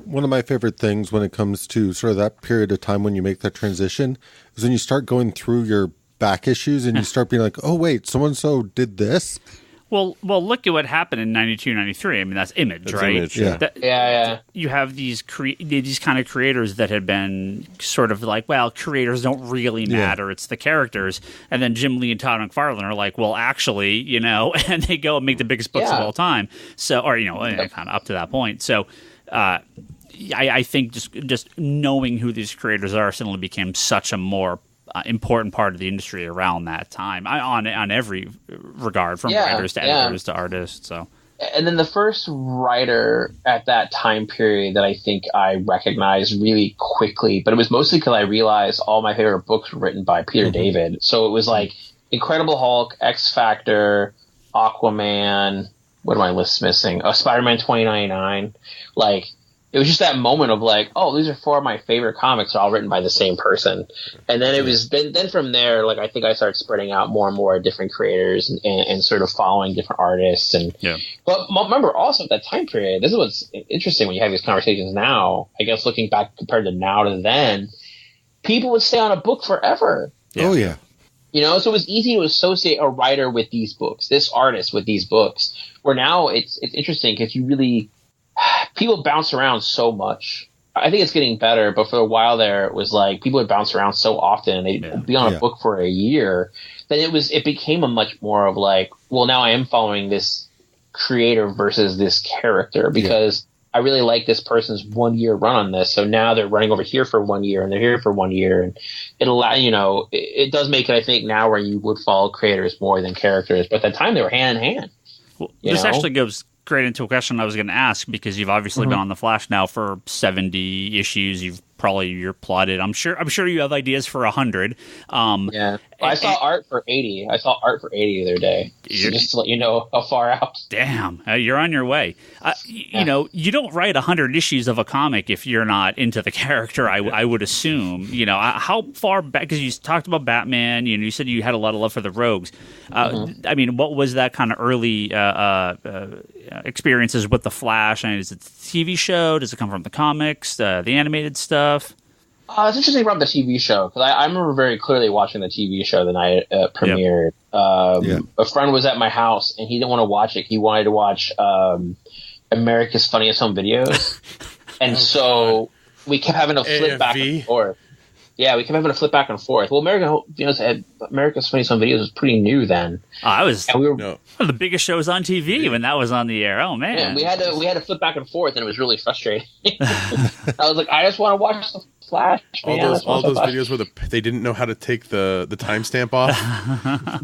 One of my favorite things when it comes to sort of that period of time when you make that transition is when you start going through your back issues and you start being like, oh, wait, so-and-so did this? Well, look at what happened in 92, 93. I mean, that's Image, right? Image, yeah. Yeah. You have these kind of creators that had been sort of like, well, creators don't really matter. It's the characters. And then Jim Lee and Todd McFarlane are like, well, actually, and they go and make the biggest books of all time. So, or, kind of up to that point. So, I think just knowing who these creators are suddenly became such a more important part of the industry around that time, on every regard, from writers to editors to artists. So, and then the first writer at that time period that I think I recognized really quickly, but it was mostly because I realized all my favorite books were written by Peter David. So it was like Incredible Hulk, X Factor, Aquaman. What are my lists missing? Spider-Man 2099. Like, it was just that moment of like, oh, these are 4 of my favorite comics, all written by the same person. And then it was then from there, like, I think I started spreading out more and more different creators and sort of following different artists. But remember, also at that time period, this is what's interesting when you have these conversations now. I guess looking back compared to now to then, people would stay on a book forever. Oh yeah. You know, so it was easy to associate a writer with these books, this artist with these books. Where now it's interesting because people bounce around so much. I think it's getting better, but for a while there, it was like people would bounce around so often and they'd be on a book for a year that it became a much more of like, well, now I am following this creator versus this character because I really like this person's 1 year run on this. So now they're running over here for 1 year and they're here for 1 year. And it does make it, I think, now where you would follow creators more than characters. But at the time they were hand in hand. Well, this actually goes straight into a question I was going to ask, because you've obviously been on The Flash now for 70 issues. You're plotted. I'm sure you have ideas for 100. Well, I saw art for 80. I saw art for 80 the other day. So just to let you know how far out. Damn, you're on your way. You know, you don't write 100 issues of a comic if you're not into the character. I would assume. You know, how far back? Because you talked about Batman. You said you had a lot of love for the Rogues. I mean, what was that kind of early experiences with the Flash? I mean, is it the TV show? Does it come from the comics? The animated stuff? It's interesting about the TV show, because I remember very clearly watching the TV show the night it premiered. A friend was at my house, and he didn't want to watch it. He wanted to watch America's Funniest Home Videos. And so we kept having to flip back and forth. Yeah, we kept having to flip back and forth. Well, America's Funniest Home Videos was pretty new then. One of the biggest shows on TV when that was on the air. Oh man, yeah, we had to flip back and forth, and it was really frustrating. I was like, I just want to watch the Flash. All those videos where they didn't know how to take the timestamp off.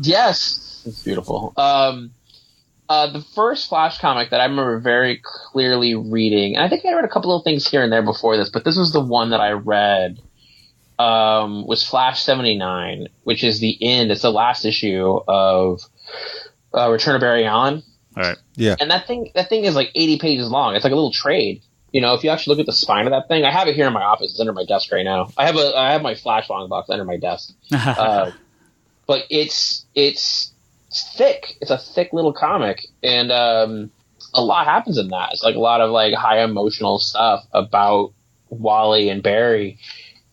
Yes, it's beautiful. The first Flash comic that I remember very clearly reading, and I think I read a couple of things here and there before this, but this was the one that I read. Was Flash 79, which is it's the last issue of Return of Barry Allen. All right. Yeah. And that thing is like 80 pages long. It's like a little trade. You know, if you actually look at the spine of that thing, I have it here in my office. It's under my desk right now. I have my Flash long box under my desk. But it's thick. It's a thick little comic, and a lot happens in that. It's like a lot of like high emotional stuff about Wally and Barry.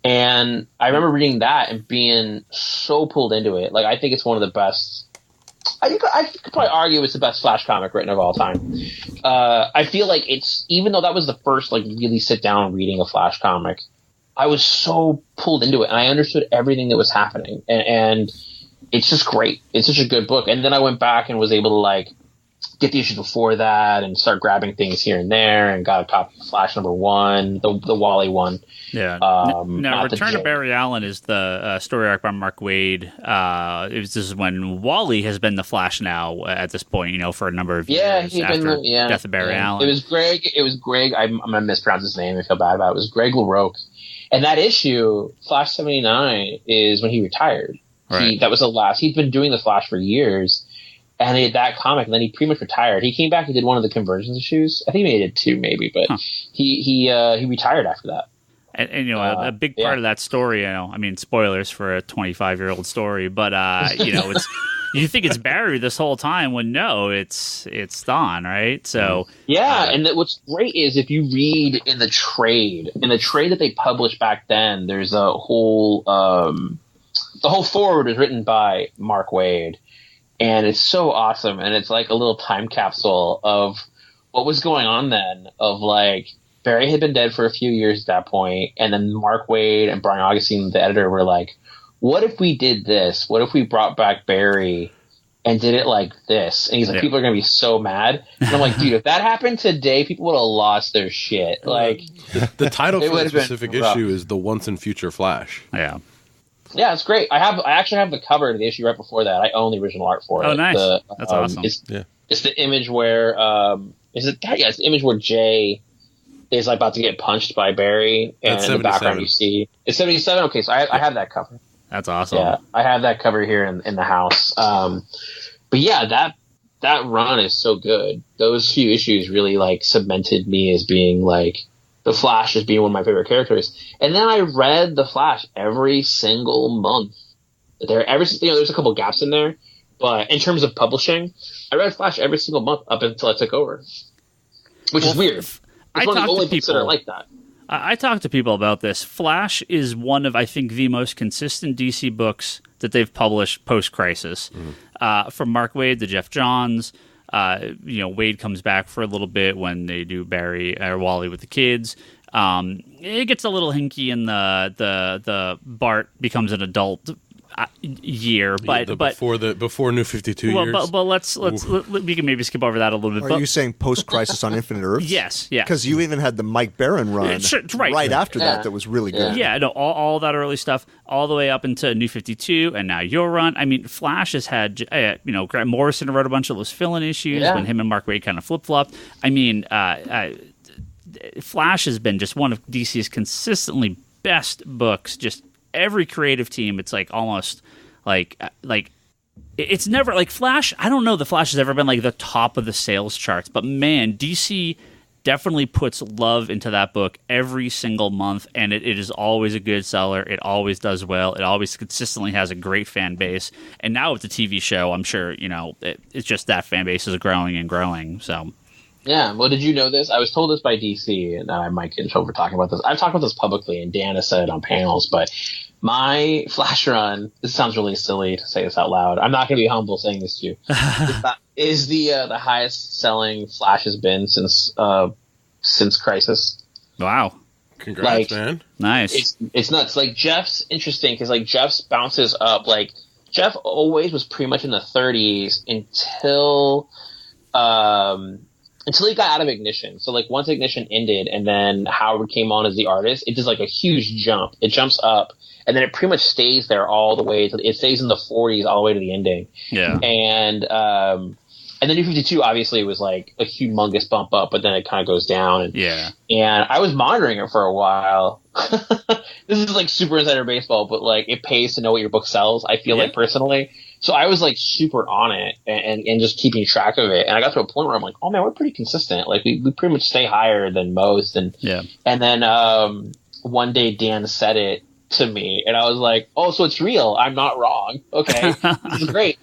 And I remember reading that and being so pulled into it. Like, I think it's one of the best. I could probably argue it's the best Flash comic written of all time. I feel like even though that was the first like really sit down reading a Flash comic, I was so pulled into it and I understood everything that was happening. And it's just great. It's such a good book. And then I went back and was able to like get the issues before that and start grabbing things here and there, and got a copy of Flash #1, the Wally one. Yeah. Now, Return to Barry Allen is the story arc by Mark Waid. This is when Wally has been the Flash now at this point, for a number of years after death of Barry Allen. It was Greg. I'm going to mispronounce his name. I feel bad about it. It was Greg LaRocque. And that issue, Flash 79, is when he retired. Right. That was the last. He'd been doing the Flash for years. And he had that comic, and then he pretty much retired. He came back and did one of the conversions issues. I think he did 2, maybe, but he retired after that. And a big part of that story, I mean, spoilers for a 25-year-old story, but it's you think it's Barry this whole time when no, it's Don, right? So and what's great is if you read in the trade that they published back then, there's a whole the whole forward is written by Mark Waid. And it's so awesome, and it's like a little time capsule of what was going on then, of like Barry had been dead for a few years at that point, and then Mark Waid and Brian Augustine, the editor, were like, what if we did this? What if we brought back Barry and did it like this. And he's like, people are going to be so mad. And I'm like, dude, if that happened today, people would have lost their shit. Like, the title for the specific issue is The Once and Future Flash. Yeah. Yeah, it's great. I actually have the cover to the issue right before that. I own the original art for it. Oh, nice. That's awesome. It's the image where it's the image where Jay is like about to get punched by Barry, and in the background you see it's 77. Okay, so I have that cover. That's awesome. Yeah, I have that cover here in the house. But yeah, that run is so good. Those few issues really like cemented me as being like the Flash as being one of my favorite characters. And then I read the Flash every single month. There's a couple gaps in there, but in terms of publishing, I read Flash every single month up until I took over, which is weird. It's one of the only books that are like that. I talk to people about this. Flash is one of, I think, the most consistent DC books that they've published post-Crisis. From Mark Waid to Jeff Johns. Wade comes back for a little bit when they do Barry or Wally with the kids. It gets a little hinky in the Bart becomes an adult year, but before New 52 years. But let's we can maybe skip over that a little bit. Are you saying post-Crisis on Infinite Earths? Yes. Because you even had the Mike Barron run right after that was really good. Yeah, no, all that early stuff, all the way up into New 52, and now your run. I mean, Flash has had, Grant Morrison wrote a bunch of those fill-in issues when him and Mark Waid kind of flip-flopped. I mean, Flash has been just one of DC's consistently best books, just every creative team, it's like almost like it's never like Flash. I don't know the Flash has ever been like the top of the sales charts, but man, DC definitely puts love into that book every single month, and it is always a good seller. It always does well. It always consistently has a great fan base, and now with the TV show, I'm sure it's just that fan base is growing and growing. So. Yeah, well, did you know this? I was told this by DC, and I might get in trouble for talking about this. I've talked about this publicly, and Dan has said it on panels, but my Flash run, this sounds really silly to say this out loud. I'm not going to be humble saying this to you. is the highest selling Flash has been since Crisis. Wow. Congrats, man. Nice. It's nuts. Like, Jeff's interesting because, like, Jeff's bounces up. Like, Jeff always was pretty much in the 30s until he got out of Ignition. So, like, once Ignition ended and then Howard came on as the artist, it does, like, a huge jump. It jumps up, and then it pretty much stays there all the way it stays in the 40s all the way to the ending. Yeah. And then New 52 obviously was, like, a humongous bump up, but then it kind of goes down. And I was monitoring it for a while. This is, like, super insider baseball, but, like, it pays to know what your book sells, I feel like, personally. So I was, like, super on it and just keeping track of it. And I got to a point where I'm like, oh, man, we're pretty consistent. Like, we pretty much stay higher than most. And then one day Dan said it to me, and I was like, oh, so it's real. I'm not wrong. Okay, this is great.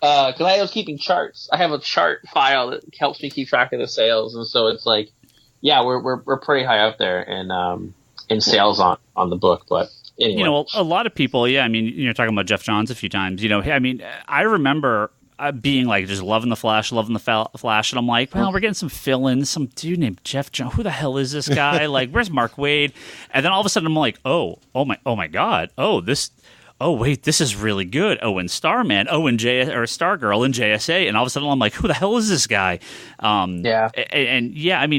Because I was keeping charts. I have a chart file that helps me keep track of the sales. And so it's like, yeah, we're pretty high up there in sales on the book. But anyway. A lot of people, I mean, you're talking about Jeff Johns a few times. I mean, I remember being like just loving the Flash, and I'm like, well, we're getting some fill-ins. Some dude named Jeff Johns. Who the hell is this guy? Like, where's Mark Waid? And then all of a sudden, I'm like, oh my God, oh wait, this is really good. Oh, and Starman. Oh, and Stargirl and JSA. And all of a sudden, I'm like, who the hell is this guy? I mean,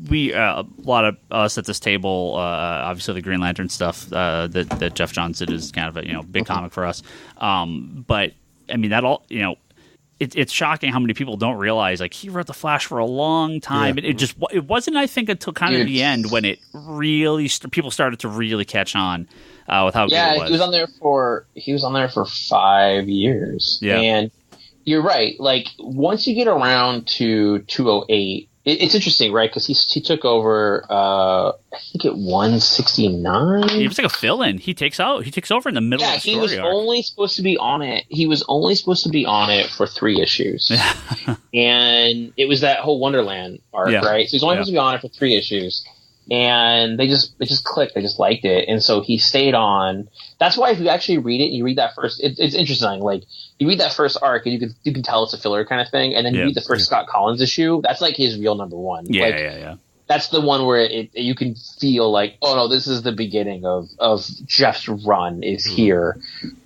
we a lot of us at this table, obviously the Green Lantern stuff that Jeff Johns did is kind of a big comic for us. But I mean that all it's shocking how many people don't realize like he wrote the Flash for a long time, and it wasn't I think until kind of the end when it really people started to really catch on with how good it was. He was on there for 5 years. Yeah, and you're right. Like once you get around to 208. It's interesting, right? Because he took over, I think at 169. He was like a fill-in. He takes over in the middle of the story. Yeah, he was only supposed to be on it. He was only supposed to be on it for 3 issues, and it was that whole Wonderland arc, right? So he's only supposed to be on it for 3 issues, and it just clicked. They just liked it, and so he stayed on. That's why if you actually read it, and you read that first, it's interesting. Like you read that first arc, and you can tell it's a filler kind of thing, and then you read the first Scott Collins issue. That's like his real number one. that's the one where you can feel like, oh no, this is the beginning of Jeff's run is here.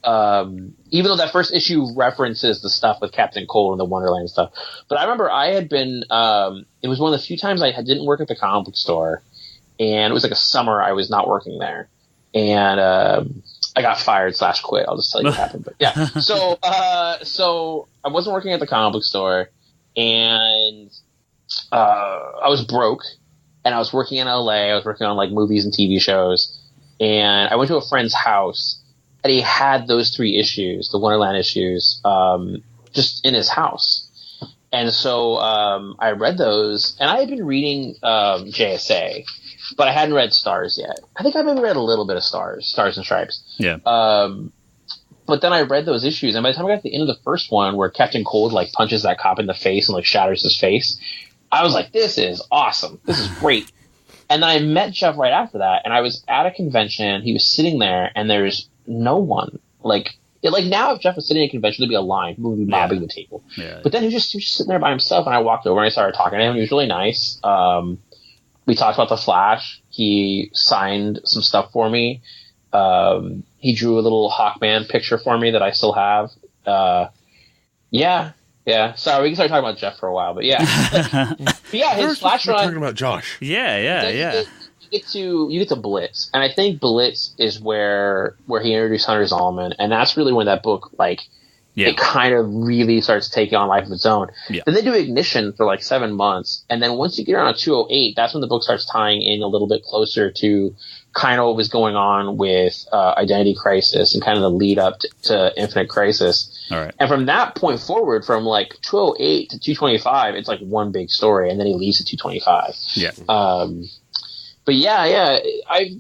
Even though that first issue references the stuff with Captain Cold and the Wonderland stuff. But I remember I had been, it was one of the few times I didn't work at the comic book store, and it was like a summer I was not working there. And, I got fired / quit. I'll just tell you what happened. But yeah. So I wasn't working at the comic book store, and, I was broke. And I was working in LA. I was working on like movies and TV shows. And I went to a friend's house, and he had those 3 issues, the Wonderland issues, just in his house. And so I read those, and I had been reading JSA, but I hadn't read Stars yet. I think I maybe read a little bit of Stars and Stripes. Yeah. But then I read those issues, and by the time I got to the end of the first one, where Captain Cold like punches that cop in the face and like shatters his face, I was like, this is awesome. This is great. And then I met Jeff right after that, and I was at a convention. He was sitting there, and there's no one. Like now, if Jeff was sitting at a convention, there'd be a line. We would be mobbing the table. Yeah. But then he was just sitting there by himself, and I walked over and I started talking to him. He was really nice. We talked about the Flash. He signed some stuff for me. He drew a little Hawkman picture for me that I still have. Yeah. Sorry, we can start talking about Jeff for a while, but yeah. His Flash run. Talking about Josh. Yeah. You get to Blitz, and I think Blitz is where he introduced Hunter Zolomon, and that's really when that book it kind of really starts taking on life of its own. Yeah. Then they do Ignition for like 7 months, and then once you get around 208, that's when the book starts tying in a little bit closer to kind of what was going on with Identity Crisis and kind of the lead up to Infinite Crisis. All right. And from that point forward, from like 208 to 225, it's like one big story, and then he leaves at 225. Yeah. But yeah, I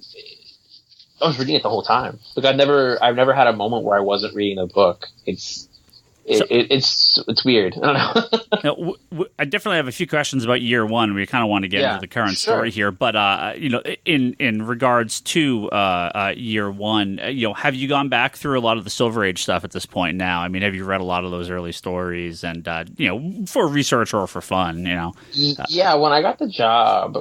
was reading it the whole time. Like I've never had a moment where I wasn't reading the book. It's weird. I don't know. I definitely have a few questions about year one. We kind of want to get into the current story here, but in regards to year one, have you gone back through a lot of the Silver Age stuff at this point now? I mean, have you read a lot of those early stories, and for research or for fun? Yeah, when I got the job,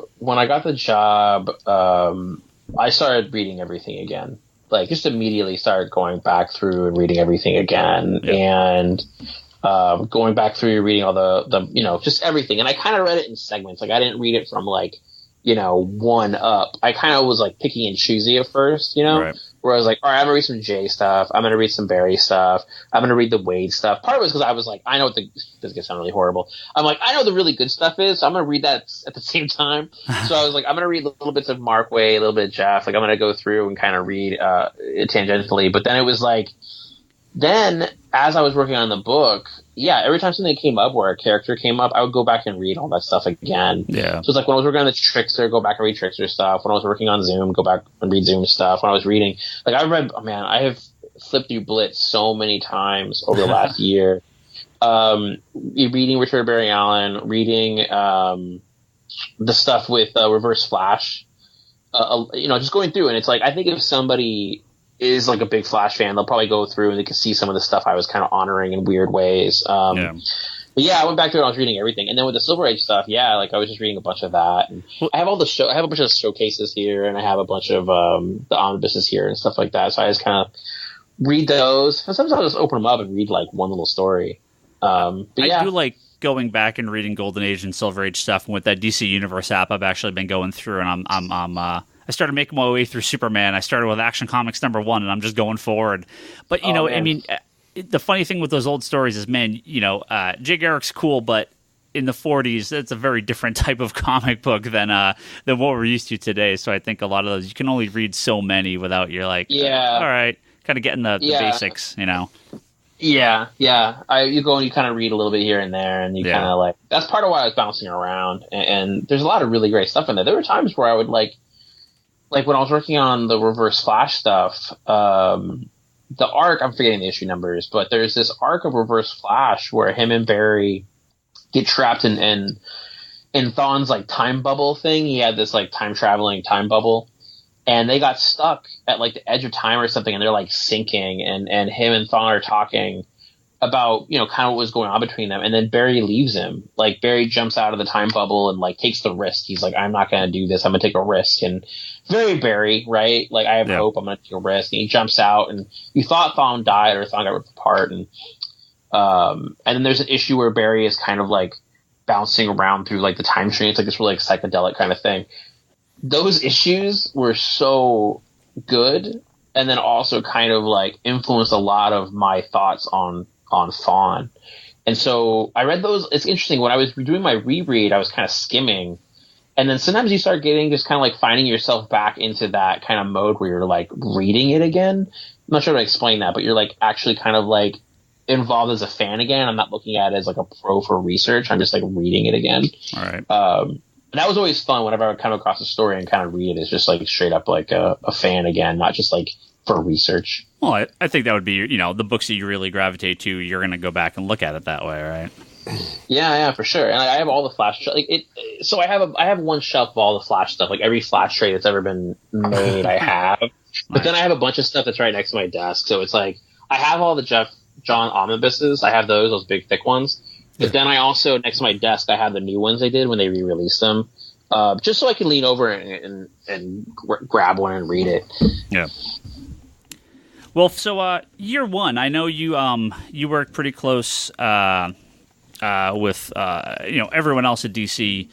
I started reading everything again. Like, just immediately started going back through and reading everything again, and going back through reading all the just everything. And I kind of read it in segments. Like, I didn't read it from one up. I kind of was like picking and choosy at first, Right. Where I was like, all right, I'm gonna read some Jay stuff. I'm gonna read some Barry stuff. I'm gonna read the Wade stuff. Part of it was because I was like, I know what this is gonna sound really horrible. I'm like, I know the really good stuff is, so I'm gonna read that at the same time. So I was like, I'm gonna read little bits of Mark Wade, a little bit of Jeff. Like, I'm gonna go through and kind of read it tangentially. But then it was like, then as I was working on the book, every time something came up where a character came up, I would go back and read all that stuff again. Yeah. So it's like when I was working on the Trickster, go back and read Trickster stuff. When I was working on Zoom, go back and read Zoom stuff. When I was reading, I have flipped through Blitz so many times over the last year. Reading Richard Barry Allen, reading the stuff with Reverse Flash, just going through, and it's like, I think if somebody is like a big Flash fan, they'll probably go through and they can see some of the stuff I was kind of honoring in weird ways. But I went back through and I was reading everything. And then with the Silver Age stuff, I was just reading a bunch of that. And I have I have a bunch of showcases here, and I have a bunch of the omnibuses here and stuff like that. So I just kind of read those. And sometimes I'll just open them up and read like one little story. I do like going back and reading Golden Age and Silver Age stuff. And with that DC Universe app, I've actually been going through, and I started making my way through Superman. I started with Action Comics #1, and I'm just going forward. But, I mean, the funny thing with those old stories is, man, Jay Garrick's cool, but in the 40s, it's a very different type of comic book than what we're used to today. So I think a lot of those, you can only read so many without you're like, all right, kind of getting the basics, Yeah. You go and you kind of read a little bit here and there, and you kind of that's part of why I was bouncing around. And there's a lot of really great stuff in there. There were times where I would like when I was working on the Reverse Flash stuff, the arc, I'm forgetting the issue numbers, but there's this arc of Reverse Flash where him and Barry get trapped in Thawne's like time bubble thing. He had this like time traveling time bubble, and they got stuck at like the edge of time or something, and they're like sinking, and him and Thawne are talking about, kind of what was going on between them. And then Barry leaves him. Like, Barry jumps out of the time bubble and, like, takes the risk. He's like, I'm not going to do this. I'm going to take a risk. And very Barry, right? Like, I have hope. I'm going to take a risk. And he jumps out, and you thought Thawne died or Thawne got ripped apart. And then there's an issue where Barry is kind of, like, bouncing around through, like, the time stream. It's like this really, like, psychedelic kind of thing. Those issues were so good, and then also kind of, like, influenced a lot of my thoughts on Thawne. And so I read those. It's interesting. When I was doing my reread, I was kind of skimming. And then sometimes you start getting just kind of like finding yourself back into that kind of mode where you're like reading it again. I'm not sure how to explain that, but you're like actually kind of like involved as a fan again. I'm not looking at it as like a pro for research. I'm just like reading it again. All right. And that was always fun whenever I would come across a story and kind of read it. It's just like straight up like a fan again, not just like for research. Well, I think that would be, the books that you really gravitate to, you're going to go back and look at it that way, right? Yeah, for sure. And I have all the Flash, so I have one shelf of all the Flash stuff, like every Flash trade that's ever been made, I have. But then I have a bunch of stuff that's right next to my desk. So it's like, I have all the John omnibuses. I have those big thick ones. But then I also, next to my desk, I have the new ones they did when they re-released them. Just so I can lean over and grab one and read it. Yeah. Well, so year one, I know you worked pretty close with everyone else at DC,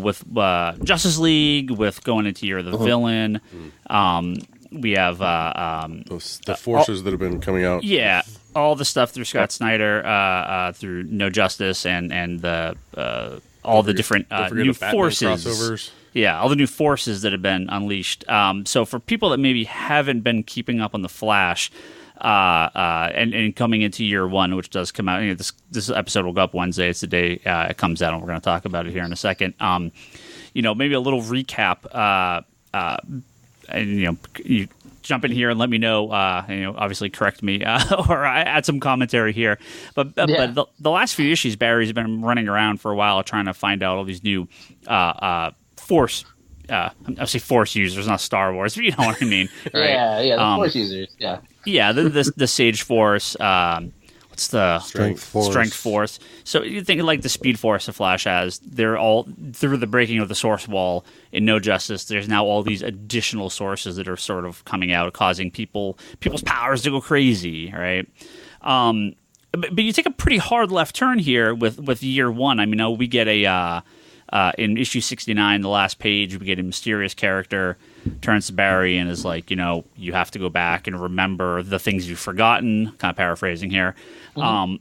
with Justice League, with going into Year of the Villain. We have the forces that have been coming out. Yeah, all the stuff through Scott Snyder, through No Justice, and the all the different new forces. Crossovers. Yeah, all the new forces that have been unleashed. So for people that maybe haven't been keeping up on the Flash, and coming into year one, which does come out, this episode will go up Wednesday. It's the day it comes out, and we're going to talk about it here in a second. Maybe a little recap. And you jump in here and let me know. Obviously correct me or add some commentary here. But the last few issues, Barry's been running around for a while trying to find out all these new Force. I say Force users, not Star Wars, but you know what I mean, right? Yeah, the Force users. Yeah, the Sage Force. What's the Strength Force? So you think like the Speed Force the Flash has? They're all through the breaking of the Source Wall in No Justice. There's now all these additional sources that are sort of coming out, causing people's powers to go crazy, right? But you take a pretty hard left turn here with year one. I mean, we get in issue 69, the last page, we get a mysterious character turns to Barry and is like, you have to go back and remember the things you've forgotten, kind of paraphrasing here. Mm-hmm.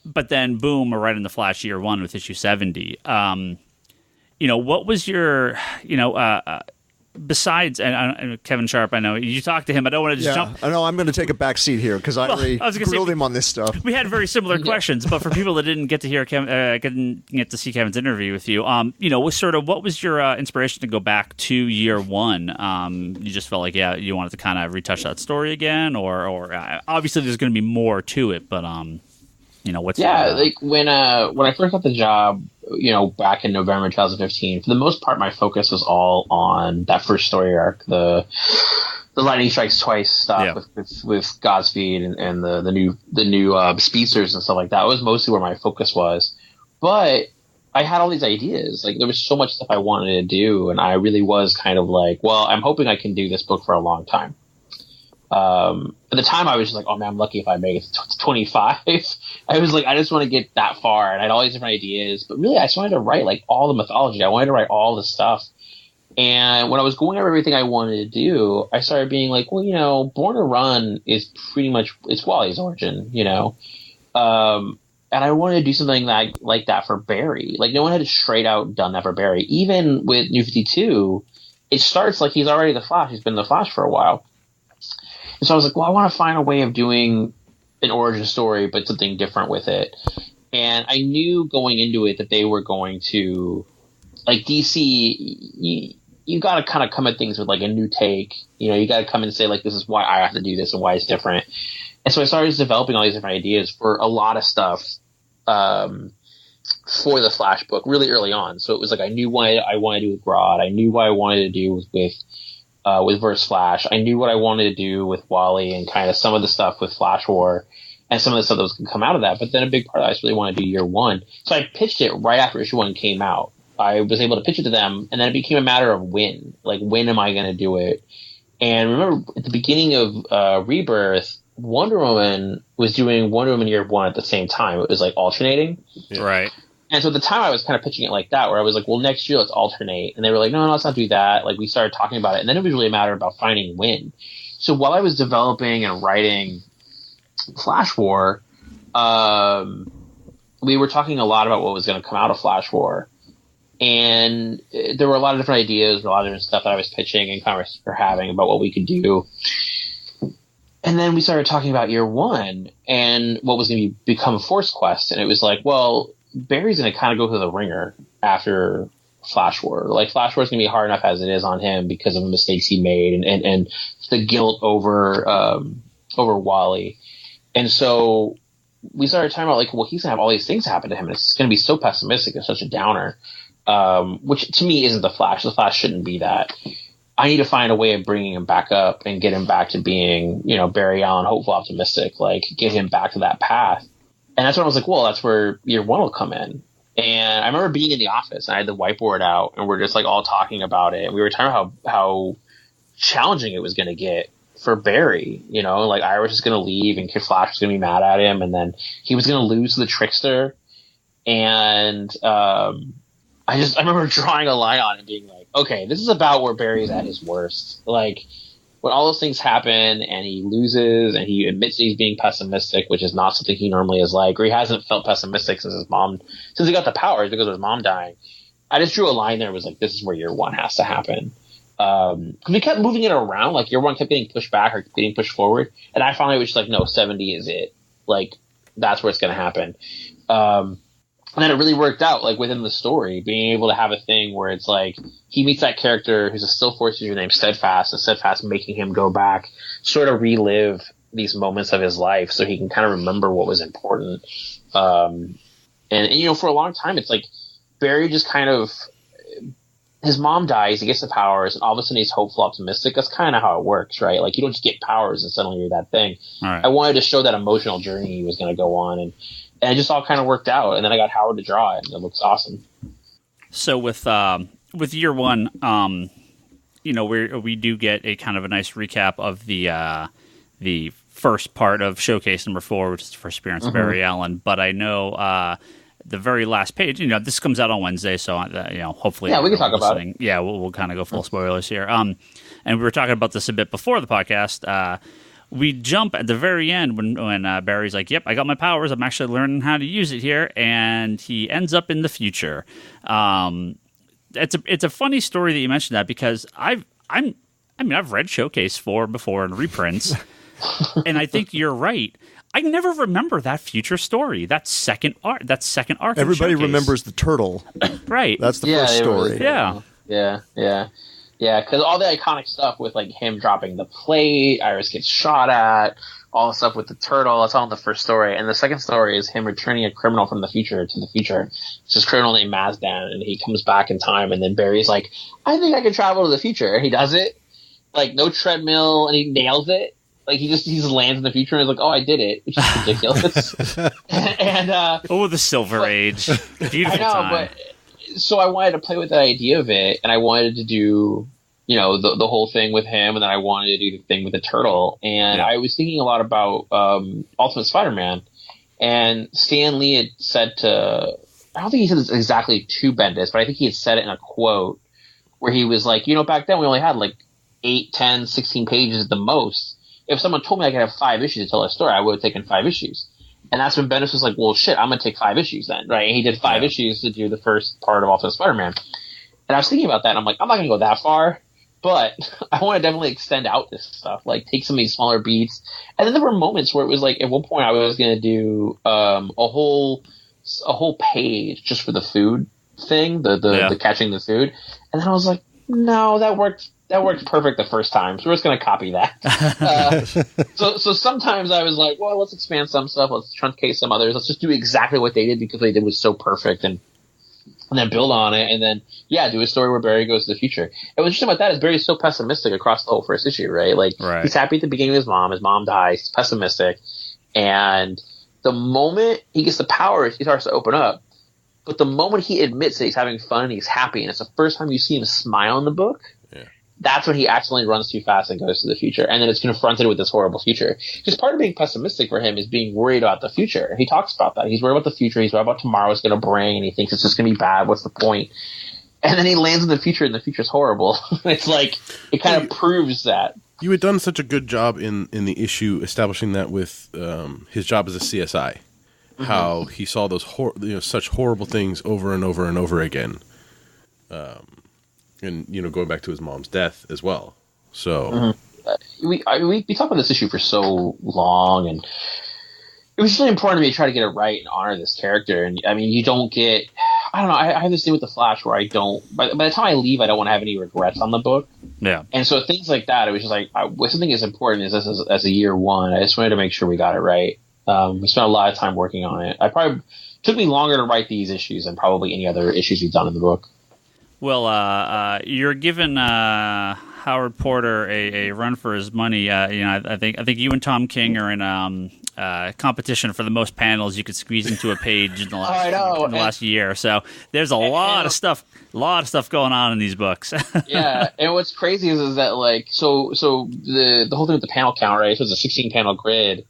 But then, boom, we're right in the Flash year one with issue 70. What was your, besides, and Kevin Sharp, I know you talked to him. I don't want to just jump. I know I'm going to take a back seat here because I grilled him on this stuff. We had very similar questions, but for people that didn't get to hear didn't get to see Kevin's interview with you, what was your inspiration to go back to year one? You just felt like you wanted to kind of retouch that story again, or obviously there's going to be more to it, but what's like when I first got the job, back in November 2015, for the most part, my focus was all on that first story arc, the Lightning Strikes Twice stuff with Godspeed and the new speedsters and stuff like that. It was mostly where my focus was. But I had all these ideas. Like, there was so much stuff I wanted to do, and I really was kind of like, well, I'm hoping I can do this book for a long time. At the time, I was just like, oh man, I'm lucky if I make it to 25. I was like, I just want to get that far, and I had all these different ideas. But really, I just wanted to write like all the mythology. I wanted to write all the stuff. And when I was going over everything I wanted to do, I started being like, well, Born to Run is pretty much, it's Wally's origin, and I wanted to do something like that for Barry. Like, no one had straight out done that for Barry. Even with New 52, it starts like he's already the Flash. He's been the Flash for a while. And so I was like, well, I want to find a way of doing an origin story, but something different with it. And I knew going into it that they were going to, like, DC, you got to kind of come at things with like a new take. You got to come and say like, this is why I have to do this and why it's different. And so I started developing all these different ideas for a lot of stuff for the Flash book really early on. So it was like, I knew what I wanted to do with Grodd. I knew what I wanted to do with Verse Flash. I knew what I wanted to do with Wally and kind of some of the stuff with Flash War. and some of the stuff that was going to come out of that. But then a big part of that, I just really want to do year one. So I pitched it right after issue 1 came out. I was able to pitch it to them, and then it became a matter of when. Like, when am I going to do it? And remember, at the beginning of Rebirth, Wonder Woman was doing Wonder Woman year 1 at the same time. It was like alternating. Right. And so at the time I was kind of pitching it like that, where I was like, well, next year let's alternate. And they were like, no, let's not do that. Like, we started talking about it. And then it was really a matter about finding when. So while I was developing and writing Flash War, we were talking a lot about what was going to come out of Flash War. And there were a lot of different ideas, a lot of different stuff that I was pitching and conversations we were having about what we could do. And then we started talking about year 1 and what was going to become Force Quest. And it was like, well, Barry's going to kind of go through the ringer after Flash War. Like, Flash War is going to be hard enough as it is on him because of the mistakes he made and the guilt over Wally. And so we started talking about, like, well, he's going to have all these things happen to him, and it's going to be so pessimistic and such a downer, which to me isn't the Flash. The Flash shouldn't be that. I need to find a way of bringing him back up and get him back to being, Barry Allen, hopeful, optimistic, like, get him back to that path. And that's when I was like, well, that's where year 1 will come in. And I remember being in the office, and I had the whiteboard out, and we're just, like, all talking about it. And we were talking about how challenging it was going to get for Barry. Like, Iris is going to leave, and Kid Flash was going to be mad at him, and then he was going to lose to the Trickster. And I remember drawing a line on it and being like, okay, this is about where Barry's at his worst. Like, when all those things happen and he loses and he admits he's being pessimistic, which is not something he normally is like, or he hasn't felt pessimistic since he got the powers because of his mom dying. I just drew a line there. It was like, this is where year 1 has to happen. We kept moving it around. Like, year 1 kept getting pushed back or getting pushed forward. And I finally was just like, no, 70 is it. Like, that's where it's going to happen. And then it really worked out, like, within the story, being able to have a thing where it's like, he meets that character who's a still force user named Steadfast, and Steadfast making him go back, sort of relive these moments of his life so he can kind of remember what was important. And for a long time, it's like, Barry just kind of, his mom dies, he gets the powers, and all of a sudden he's hopeful, optimistic. That's kind of how it works, right? Like, you don't just get powers and suddenly you're that thing. Right. I wanted to show that emotional journey he was going to go on, and it just all kind of worked out. And then I got Howard to draw it, and it looks awesome. So with year 1, we do get a kind of a nice recap of the first part of Showcase number 4, which is the first appearance of Barry Allen. But I know the very last page. This comes out on Wednesday, so hopefully, we can talk about it. Yeah, we'll kind of go full spoilers here. And we were talking about this a bit before the podcast. We jump at the very end when Barry's like, yep, I got my powers. I'm actually learning how to use it here. And he ends up in the future. It's a funny story that you mentioned that, because I've read Showcase 4 before in reprints. And I think you're right. I never remember that future story, that second arc. Everybody remembers the turtle. Right. That's the first story. Yeah, because all the iconic stuff with, like, him dropping the plate, Iris gets shot at, all the stuff with the turtle, that's all in the first story. And the second story is him returning a criminal from the future to the future. It's this criminal named Mazdan, and he comes back in time, and then Barry's like, I think I can travel to the future. And he does it. Like, no treadmill, and he nails it. Like, he just lands in the future, and he's like, oh, I did it, which is ridiculous. And the Silver Age. Beautiful time. But so I wanted to play with the idea of it, and I wanted to do, the whole thing with him, and then I wanted to do the thing with the turtle. And I was thinking a lot about Ultimate Spider-Man, and Stan Lee had said to, I don't think he said this exactly to Bendis, but I think he had said it in a quote where he was like, back then we only had like 8, 10, 16 pages at the most. If someone told me I could have 5 issues to tell a story, I would have taken 5 issues. And that's when Bendis was like, well, shit, I'm going to take 5 issues then, right? And he did 5 issues to do the first part of Ultimate Spider-Man. And I was thinking about that, and I'm like, I'm not going to go that far, but I want to definitely extend out this stuff, like take some of these smaller beats. And then there were moments where it was like, at one point I was going to do a whole page just for the food thing, the catching the food. And then I was like, no, that worked perfect the first time, so we're just going to copy that. So sometimes I was like, well, let's expand some stuff, let's truncate some others, let's just do exactly what they did because what they did was so perfect, and then build on it, and then do a story where Barry goes to the future. And what's interesting about that is Barry's so pessimistic across the whole first issue, right? Like, he's happy at the beginning of his mom dies, he's pessimistic, And the moment he gets the powers, he starts to open up. But the moment he admits that he's having fun and he's happy, and it's the first time you see him smile in the book, that's when he accidentally runs too fast and goes to the future. And then it's confronted with this horrible future. Because part of being pessimistic for him is being worried about the future. He talks about that. He's worried about the future. He's worried about tomorrow's going to bring, and he thinks it's just going to be bad. What's the point? And then he lands in the future, and the future's horrible. It's like, it kind of proves that. You had done such a good job in the issue establishing that with his job as a CSI. How he saw those such horrible things over and over and over again. And, going back to his mom's death as well. So we talked about this issue for so long, and it was really important to me to try to get it right and honor this character. And I mean, you don't get, I don't know, I have this thing with the Flash where I don't, by the time I leave, I don't want to have any regrets on the book. Yeah. And so things like that, it was just like, something as important as this as a year one, I just wanted to make sure we got it right. We spent a lot of time working on it. Took me longer to write these issues than probably any other issues we've done in the book. Well, you're giving Howard Porter a run for his money. I think you and Tom King are in competition for the most panels you could squeeze into a page in the last year. So there's a lot of stuff going on in these books. Yeah, and what's crazy is that like so the whole thing with the panel count, right? So it's a 16 panel grid.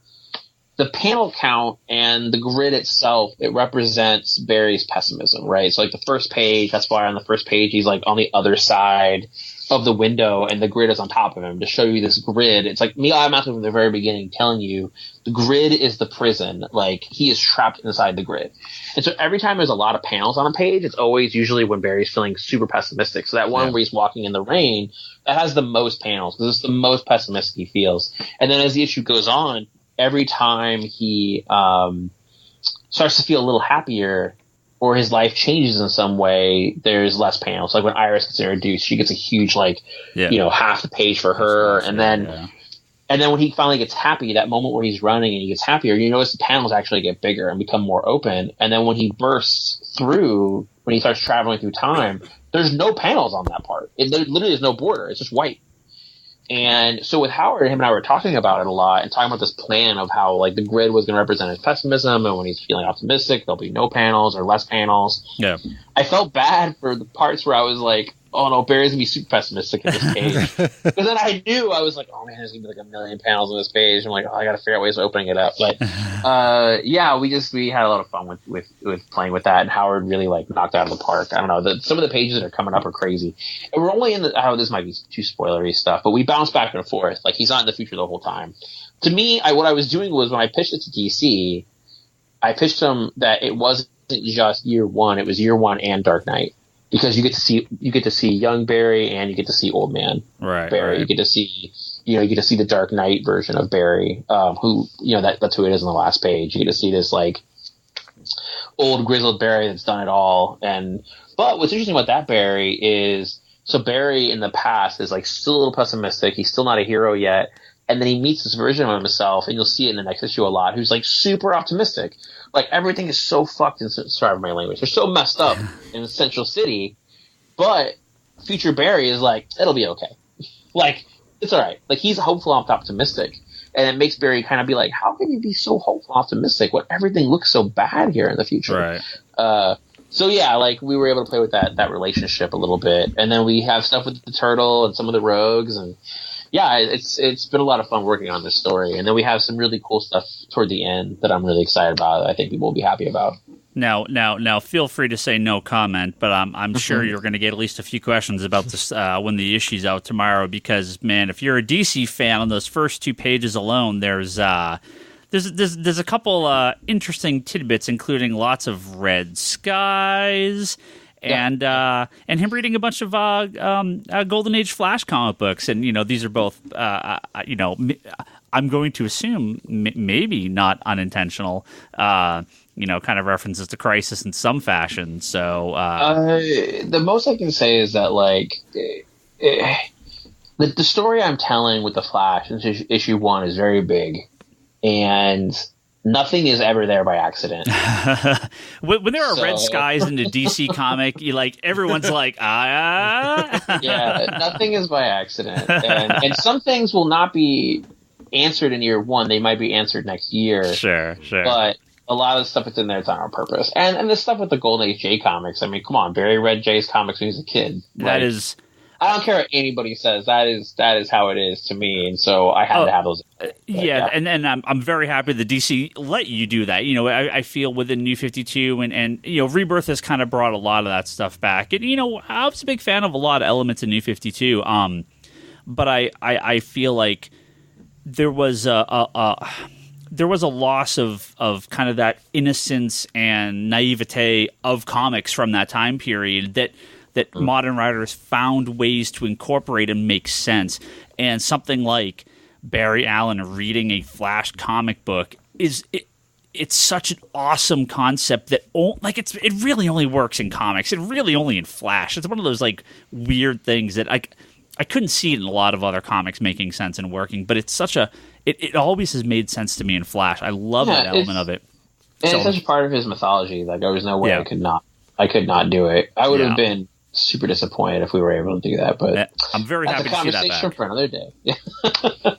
The panel count and the grid itself, it represents Barry's pessimism, right? So like the first page, that's why on the first page he's like on the other side of the window and the grid is on top of him to show you this grid. It's like me automatically from the very beginning telling you the grid is the prison. Like he is trapped inside the grid. And so every time there's a lot of panels on a page, it's always usually when Barry's feeling super pessimistic. So that one where he's walking in the rain, that has the most panels because it's the most pessimistic he feels. And then as the issue goes on, every time he starts to feel a little happier or his life changes in some way, there's less panels. Like when Iris gets introduced, she gets a huge, half the page for her. And then when he finally gets happy, that moment where he's running and he gets happier, you notice the panels actually get bigger and become more open. And then when he bursts through, when he starts traveling through time, there's no panels on that part. There literally is no border. It's just white. And so with Howard, him and I were talking about it a lot and talking about this plan of how like the grid was going to represent his pessimism, and when he's feeling optimistic, there'll be no panels or less panels. Yeah. I felt bad for the parts where I was like, oh no, Barry's going to be super pessimistic in this page. Because then I knew, I was like, oh man, there's going to be like a million panels on this page. I'm like, oh, I got to figure out ways of opening it up. But we had a lot of fun with playing with that, and Howard really like knocked it out of the park. I don't know, some of the pages that are coming up are crazy. And we're only in this might be too spoilery stuff, but we bounce back and forth. Like he's not in the future the whole time. To me, what I was doing was when I pitched it to DC, I pitched them that it wasn't just year one, it was year one and Dark Knight. Because you get to see young Barry and you get to see old man Barry. Right. You get to see the Dark Knight version of Barry, who that's who it is on the last page. You get to see this like old grizzled Barry that's done it all. But what's interesting about that Barry is, so Barry in the past is like still a little pessimistic. He's still not a hero yet. And then he meets this version of himself, and you'll see it in the next issue a lot, who's like super optimistic. Like everything is so fucked in, sorry for my language, they're so messed up in Central City, but future Barry is like, it'll be okay. Like, it's alright. Like he's hopeful and optimistic. And it makes Barry kind of be like, how can you be so hopeful and optimistic when everything looks so bad here in the future? Right. So yeah, like we were able to play with that relationship a little bit. And then we have stuff with the Turtle and some of the Rogues, and yeah, it's been a lot of fun working on this story. And then we have some really cool stuff toward the end that I'm really excited about that I think people will be happy about. Now, feel free to say no comment, but I'm sure you're going to get at least a few questions about this when the issue's out tomorrow. Because man, if you're a DC fan, on those first 2 pages alone, there's a couple interesting tidbits, including lots of red skies. And him reading a bunch of Golden Age Flash comic books, and these are both I'm going to assume maybe not unintentional, kind of references to Crisis in some fashion. So the most I can say is that like the story I'm telling with the Flash in issue 1 is very big, and nothing is ever there by accident. When there are red skies in a DC comic, everyone's like, ah. Yeah, nothing is by accident. And some things will not be answered in year one, they might be answered next year. Sure. But a lot of the stuff that's in there is on purpose. And the stuff with the Golden Age J comics, I mean, come on, Barry read Jay's comics when he was a kid. That is... I don't care what anybody says. That is how it is to me, and so I had to have those. And I'm very happy that DC let you do that. You know, I feel with the New 52 and you know, Rebirth has kind of brought a lot of that stuff back. And you know, I was a big fan of a lot of elements in New 52. But I feel like there was a loss of kind of that innocence and naivete of comics from that time period that modern writers found ways to incorporate and make sense. And something like Barry Allen reading a Flash comic book it's such an awesome concept that it really only works in comics. It really only in Flash. It's one of those like weird things that I couldn't see it in a lot of other comics making sense and working, but it's such it always has made sense to me in Flash. I love that element of it. And it's such a part of his mythology. Like there was no way I could not do it. I would have been super disappointed if we were able to do that, but I'm very happy to see that back. That's a conversation for another day.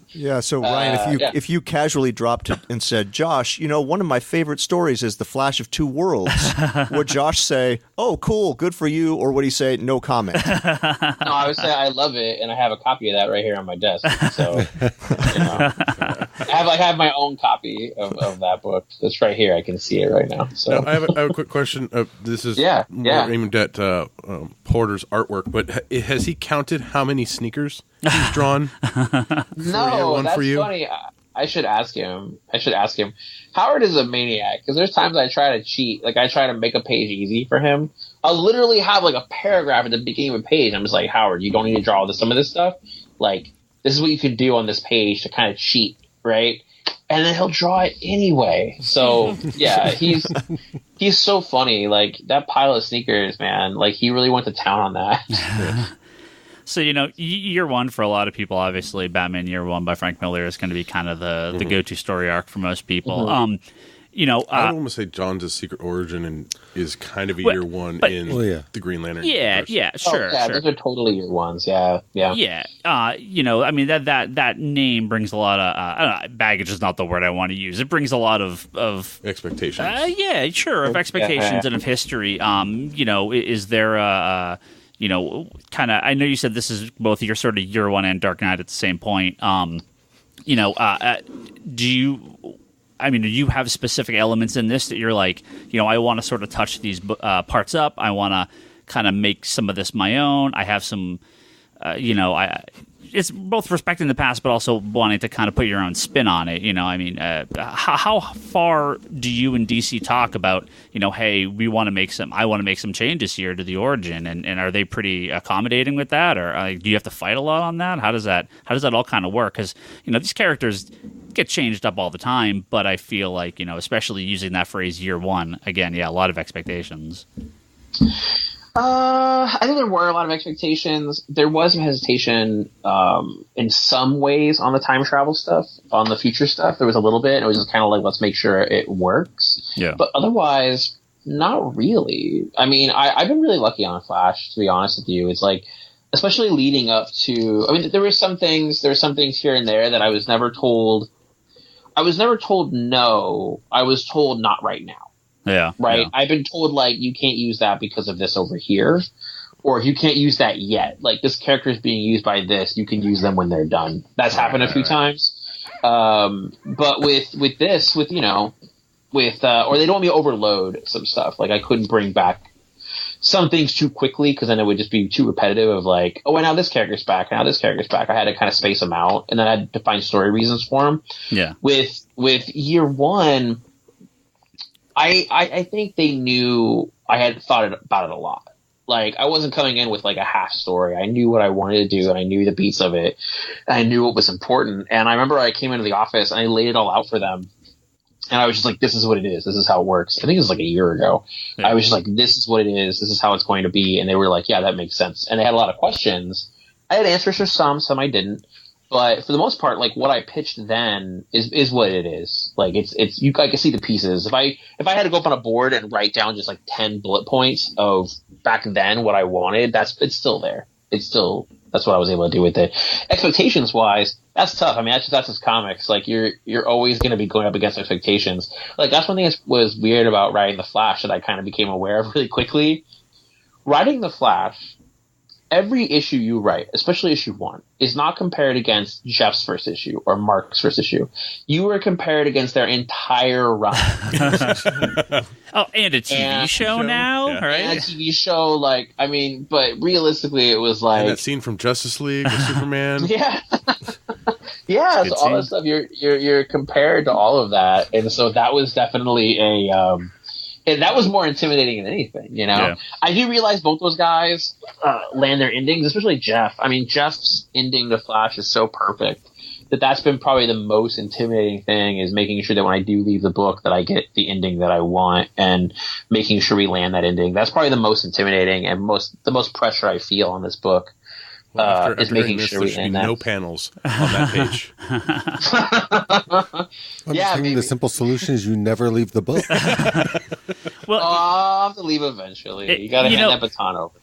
Yeah, so Ryan, if you casually dropped it and said, Josh, you know, one of my favorite stories is The Flash of Two Worlds, would Josh say, oh, cool, good for you, or would he say, no comment? No, I would say I love it, and I have a copy of that right here on my desk. So, you know, I have my own copy of that book. That's right here. I can see it right now. So I have a quick question. This is more aimed at Porter's artwork, but has he counted how many sneakers he's drawn? No, that's funny. I should ask him. Howard is a maniac because there's times I try to cheat. Like I try to make a page easy for him. I'll literally have like a paragraph at the beginning of a page. I'm just like, Howard, you don't need to draw some of this stuff. Like this is what you could do on this page to kind of cheat, right? And then he'll draw it anyway. So yeah, he's so funny. Like that pile of sneakers, man. Like he really went to town on that. So, you know, year one for a lot of people, obviously, Batman Year One by Frank Miller is going to be kind of the go-to story arc for most people. You know, I would almost say John's Secret Origin and is kind of a year one in the Green Lantern. Yeah, sure. Those are totally year ones. Yeah. You know, I mean that name brings a lot of I don't know, baggage is not the word I want to use. It brings a lot of expectations. Of expectations and of history. You know, is there you know, kind of, I know you said this is both your sort of year one and Dark Knight at the same point. You know, do you have specific elements in this that you're like, you know, I want to sort of touch these parts up. I want to kind of make some of this my own. I have some, you know, it's both respecting the past, but also wanting to kind of put your own spin on it. You know, I mean, how far do you and DC talk about, you know, hey, I want to make some changes here to the origin, and are they pretty accommodating with that, or do you have to fight a lot on that? How does that all kind of work? Because, you know, these characters get changed up all the time, but I feel like, you know, especially using that phrase year one, again, a lot of expectations. I think there were a lot of expectations. There was some hesitation in some ways on the time travel stuff, on the future stuff. There was a little bit. It was just kind of like, let's make sure it works. Yeah. But otherwise, not really. I mean, I've been really lucky on Flash, to be honest with you. It's like, especially leading up to, I mean, there were some things here and there that I was never told no. I was told not right now. Yeah. Right? Yeah. I've been told, like, you can't use that because of this over here. Or you can't use that yet. Like, this character is being used by this. You can use them when they're done. That's happened a few times. But with this, with, you know, with, or they don't want me to overload some stuff. Like, I couldn't bring back some things too quickly because then it would just be too repetitive of like, oh, and now this character's back. Now this character's back. I had to kind of space them out. And then I had to find story reasons for them. Yeah. With year one, I think they knew I had thought about it a lot. Like, I wasn't coming in with like a half story. I knew what I wanted to do, and I knew the beats of it. And I knew what was important. And I remember I came into the office and I laid it all out for them. And I was just like, this is what it is. This is how it works. I think it was like a year ago. Yeah. I was just like, this is what it is. This is how it's going to be. And they were like, yeah, that makes sense. And they had a lot of questions. I had answers for some I didn't. But for the most part, like, what I pitched then is what it is. Like, it's you. I can see the pieces. If I had to go up on a board and write down just like 10 bullet points of back then what I wanted, it's still there. It's still that's what I was able to do with it. Expectations wise, that's tough. I mean, that's just comics. Like you're always going to be going up against expectations. Like that's one thing that was weird about writing the Flash that I kind of became aware of really quickly. Writing the Flash, every issue you write, especially issue 1, is not compared against Jeff's first issue or Mark's first issue. You are compared against their entire run. Oh, and a TV show now, yeah. right? And a TV show, like, I mean, but realistically, it was like And that scene from Justice League with Superman. yeah, yeah. So all that stuff, you're compared to all of that, and so that was definitely and that was more intimidating than anything, you know? Yeah. I do realize both those guys land their endings, especially Jeff. I mean, Jeff's ending to Flash is so perfect that's been probably the most intimidating thing, is making sure that when I do leave the book that I get the ending that I want, and making sure we land that ending. That's probably the most intimidating and the most pressure I feel on this book. Is making sure we land that. No panels on that page. I'm just thinking the simple solution is you never leave the book. Well, I'll have to leave eventually. You got to hand that baton over.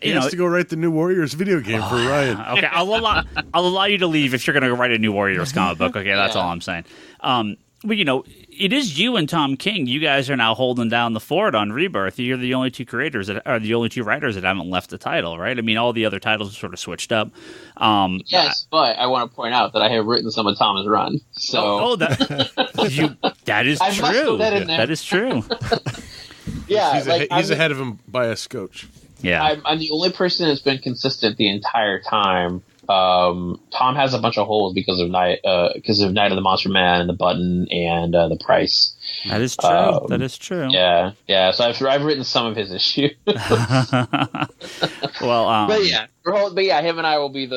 He has to go write the New Warriors video game for Ryan. Okay, I'll allow you to leave if you're going to write a New Warriors comic book. Okay, that's all I'm saying. But it is you and Tom King. You guys are now holding down the fort on Rebirth. You're the only two creators that are the only two writers that haven't left the title, right? I mean, all the other titles are sort of switched up. Yes, but I want to point out that I have written some of Tom's run. So that is true. That is true. Yeah, he's ahead of him by a scotch. Yeah, I'm the only person that's been consistent the entire time. Tom has a bunch of holes because of Night of the Monster Man and the Button and the Price. That is true. That is true. Yeah. So I've written some of his issues. Well, but yeah, him and I will be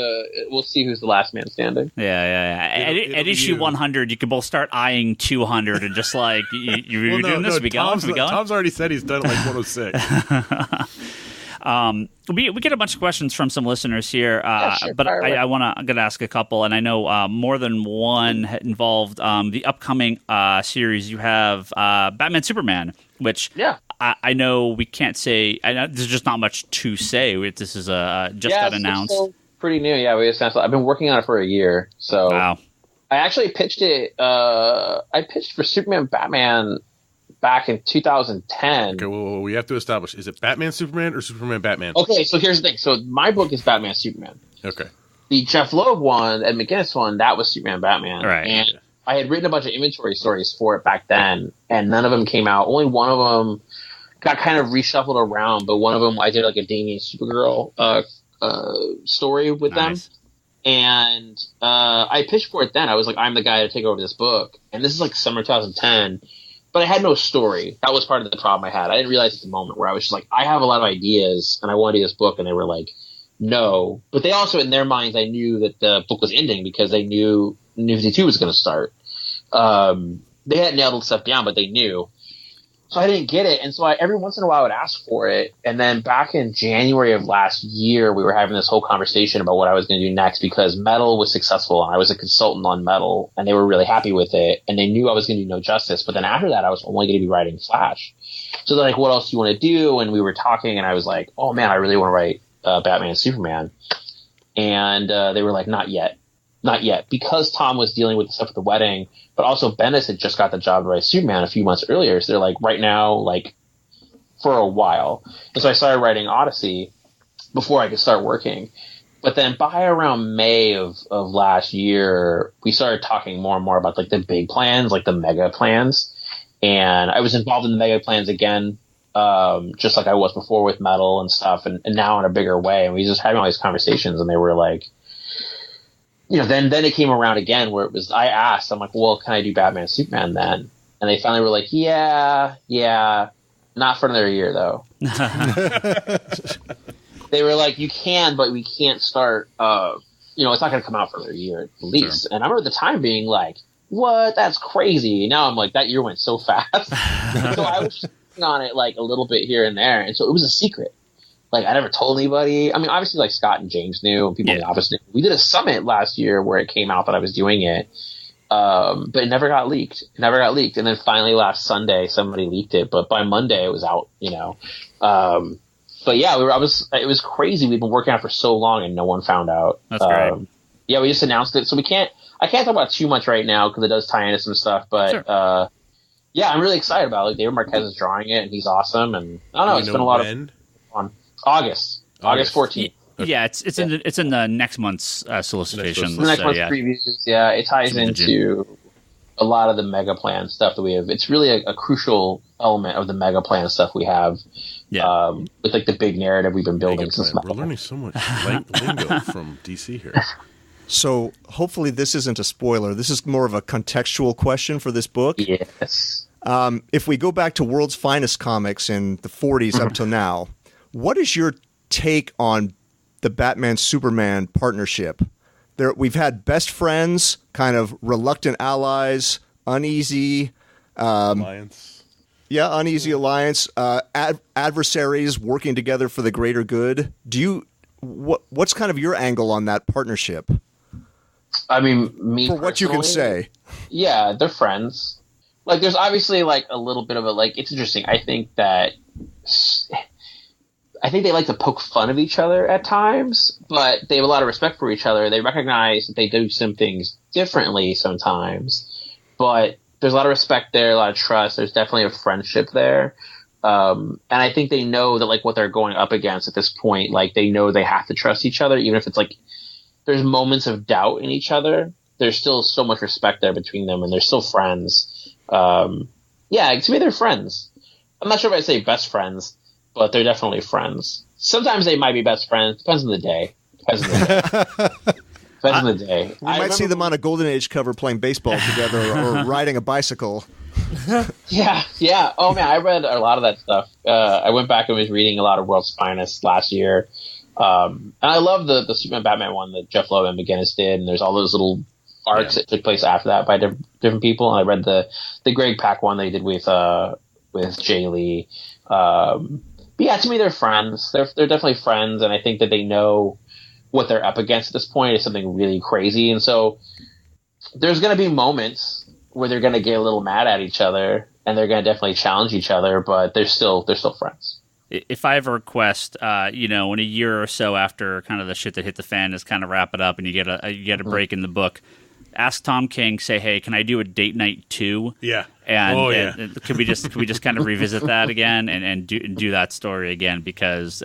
we'll see who's the last man standing. Yeah. At issue 100, you can both start eyeing 200 and just like you're doing this. We going? Tom's already said he's done it like 106. We get a bunch of questions from some listeners here, Sure, but I'm going to ask a couple, and I know more than one involved the upcoming series. You have Batman Superman, which I know we can't say. I know there's just not much to say. This is just got announced. It's still pretty new. Yeah, we just announced. I've been working on it for a year. So wow. I actually pitched it. I pitched for Superman Batman back in 2010. Okay, well, we have to establish, is it Batman Superman or Superman Batman? Okay, so here's the thing. So my book is Batman Superman. Okay. The Jeff Loeb one and McGinnis one, that was Superman Batman. Right. And I had written a bunch of inventory stories for it back then, and none of them came out. Only one of them got kind of reshuffled around, but one of them I did like a Damian Supergirl story with them. And I pitched for it then. I was like, I'm the guy to take over this book. And this is like summer 2010. But I had no story. That was part of the problem I had. I didn't realize at the moment where I was just like, I have a lot of ideas and I want to do this book. And they were like, no. But they also, in their minds, I knew that the book was ending because they knew New 52 was going to start. They hadn't nailed stuff down, but they knew. So I didn't get it. And so every once in a while I would ask for it. And then back in January of last year, we were having this whole conversation about what I was going to do next because Metal was successful and I was a consultant on Metal and they were really happy with it. And they knew I was going to do No Justice. But then after that, I was only going to be writing Flash. So they're like, what else do you want to do? And we were talking and I was like, oh man, I really want to write Batman and Superman. And they were like, not yet. Not yet, because Tom was dealing with the stuff at the wedding, but also Bendis had just got the job to write Superman a few months earlier. So they're like, right now, like, for a while. And so I started writing Odyssey before I could start working. But then by around May of last year, we started talking more and more about, like, the big plans, like the mega plans. And I was involved in the mega plans again, just like I was before with Metal and stuff, and now in a bigger way. And we just having all these conversations, and they were like, you know, then it came around again where it was, I asked, I'm like, well, can I do Batman and Superman then? And they finally were like, yeah, not for another year though. They were like, you can, but we can't start, it's not going to come out for another year at least. Sure. And I remember at the time being like, what? That's crazy. Now I'm like, that year went so fast. So I was just working on it like a little bit here and there. And so it was a secret. Like, I never told anybody. I mean, obviously, like, Scott and James knew, and people in the office knew. We did a summit last year where it came out that I was doing it, but it never got leaked. And then finally last Sunday, somebody leaked it, but by Monday it was out, you know. But yeah, it was crazy. We've been working on it for so long and no one found out. That's great. Yeah, we just announced it. So I can't talk about too much right now because it does tie into some stuff. But Sure. yeah, I'm really excited about it. Like, David Marquez is drawing it and he's awesome. And I don't know, it's been a lot of fun. August 14th. Yeah, it's in the next month's solicitations. The next month's previews. Yeah, it ties into a lot of the mega plan stuff that we have. It's really a crucial element of the mega plan stuff we have. Yeah. With like the big narrative we've been building since. We're learning so much lingo from DC here. So hopefully this isn't a spoiler. This is more of a contextual question for this book. Yes. If we go back to World's Finest Comics in the 40s up till now, what is your take on the Batman-Superman partnership? We've had best friends, kind of reluctant allies, uneasy Alliance. Yeah, uneasy alliance, adversaries working together for the greater good. What's kind of your angle on that partnership? I mean, me for what you can say. Yeah, they're friends. Like, there's obviously like a little bit of a like. It's interesting. I think they like to poke fun of each other at times, but they have a lot of respect for each other. They recognize that they do some things differently sometimes, but there's a lot of respect there, a lot of trust. There's definitely a friendship there. And I think they know that like what they're going up against at this point, like they know they have to trust each other, even if it's like there's moments of doubt in each other. There's still so much respect there between them, and they're still friends. Yeah, to me, they're friends. I'm not sure if I'd say best friends, but they're definitely friends. Sometimes they might be best friends. Depends on the day. We might see them on a Golden Age cover playing baseball together or riding a bicycle. Yeah. Oh, man, I read a lot of that stuff. I went back and was reading a lot of World's Finest last year. And I love the Superman Batman one that Jeff Loeb and McGinnis did, and there's all those little arcs that took place after that by different people. And I read the Greg Pak one they did with Jay Lee. But yeah, to me, they're friends. They're definitely friends, and I think that they know what they're up against at this point is something really crazy. And so there's going to be moments where they're going to get a little mad at each other, and they're going to definitely challenge each other, but they're still friends. If I ever request, in a year or so after kind of the shit that hit the fan is kind of wrap it up, and you get a break in the book, ask Tom King, say, hey, can I do a date night 2? Yeah. And could we just kind of revisit that again and do that story again? Because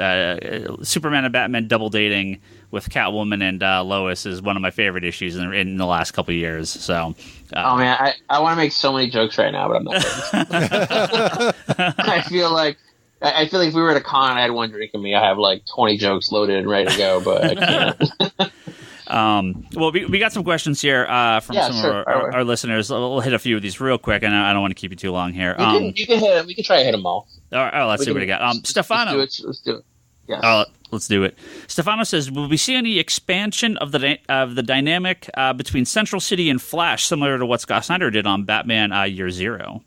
Superman and Batman double dating with Catwoman and Lois is one of my favorite issues in the last couple of years. So, oh man, I want to make so many jokes right now, but I'm not. I feel like if we were at a con, I had one drink in me. I have like 20 jokes loaded and ready to go, but I can't. Well, we got some questions here from some of our listeners. We'll hit a few of these real quick, and I don't want to keep you too long here. You can hit them. We can try to hit them all. All right, let's see what we got. Stefano. Let's do it. Yes. Let's do it. Stefano says, will we see any expansion of the dynamic between Central City and Flash, similar to what Scott Snyder did on Batman Year Zero?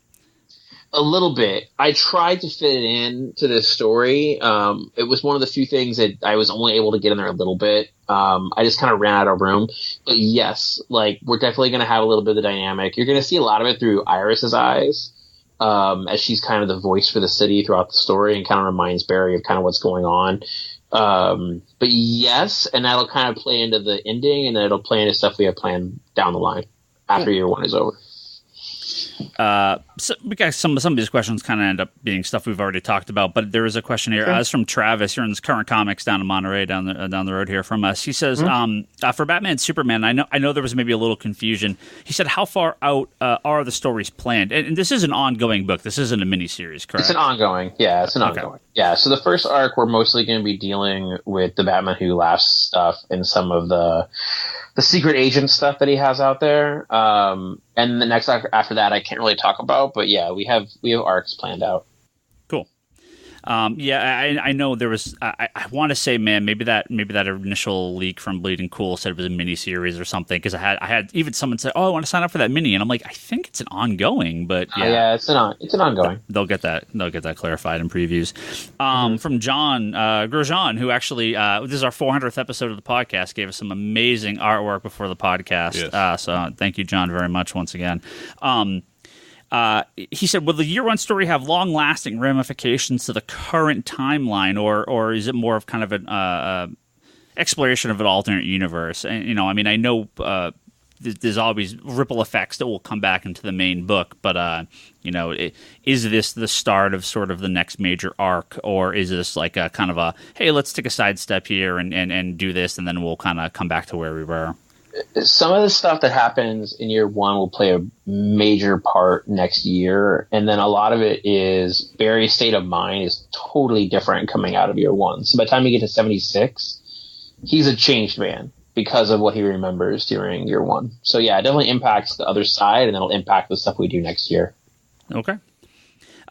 A little bit. I tried to fit it in to this story. It was one of the few things that I was only able to get in there a little bit. I just kind of ran out of room. But yes, like we're definitely going to have a little bit of the dynamic. You're going to see a lot of it through Iris's eyes, as she's kind of the voice for the city throughout the story and kind of reminds Barry of kind of what's going on. But yes, and that'll kind of play into the ending, and then it'll play into stuff we have planned down the line after year one is over. So we got some of these questions kind of end up being stuff we've already talked about, but there is a question here. It's from Travis here in this Current Comics down in Monterey, down the road here from us. He says, for Batman and Superman, I know there was maybe a little confusion. He said, how far out are the stories planned? And this is an ongoing book. This isn't a miniseries, correct? It's an ongoing. Yeah, it's an ongoing. Yeah, so the first arc, we're mostly going to be dealing with the Batman Who Laughs stuff and some of the secret agent stuff that he has out there. And the next arc after that, I can't really talk about, but yeah, we have arcs planned out. Cool. I know there was. I want to say, man, maybe that initial leak from Bleeding Cool said it was a mini series or something. Because I had even someone say, "Oh, I want to sign up for that mini," and I'm like, I think it's an ongoing, but yeah, it's an ongoing. They'll get that clarified in previews. From John Grosjean, who actually this is our 400th episode of the podcast, gave us some amazing artwork before the podcast. Yes. So thank you, John, very much once again. he said, will the year one story have long-lasting ramifications to the current timeline, or is it more of kind of an exploration of an alternate universe? And, I mean, I know there's always ripple effects that will come back into the main book, but, is this the start of sort of the next major arc, or is this like a kind of a, hey, let's take a sidestep here and do this, and then we'll kind of come back to where we were? Some of the stuff that happens in year one will play a major part next year, and then a lot of it is Barry's state of mind is totally different coming out of year one. So by the time you get to 76, he's a changed man because of what he remembers during year one. So yeah, it definitely impacts the other side, and it'll impact the stuff we do next year. Okay.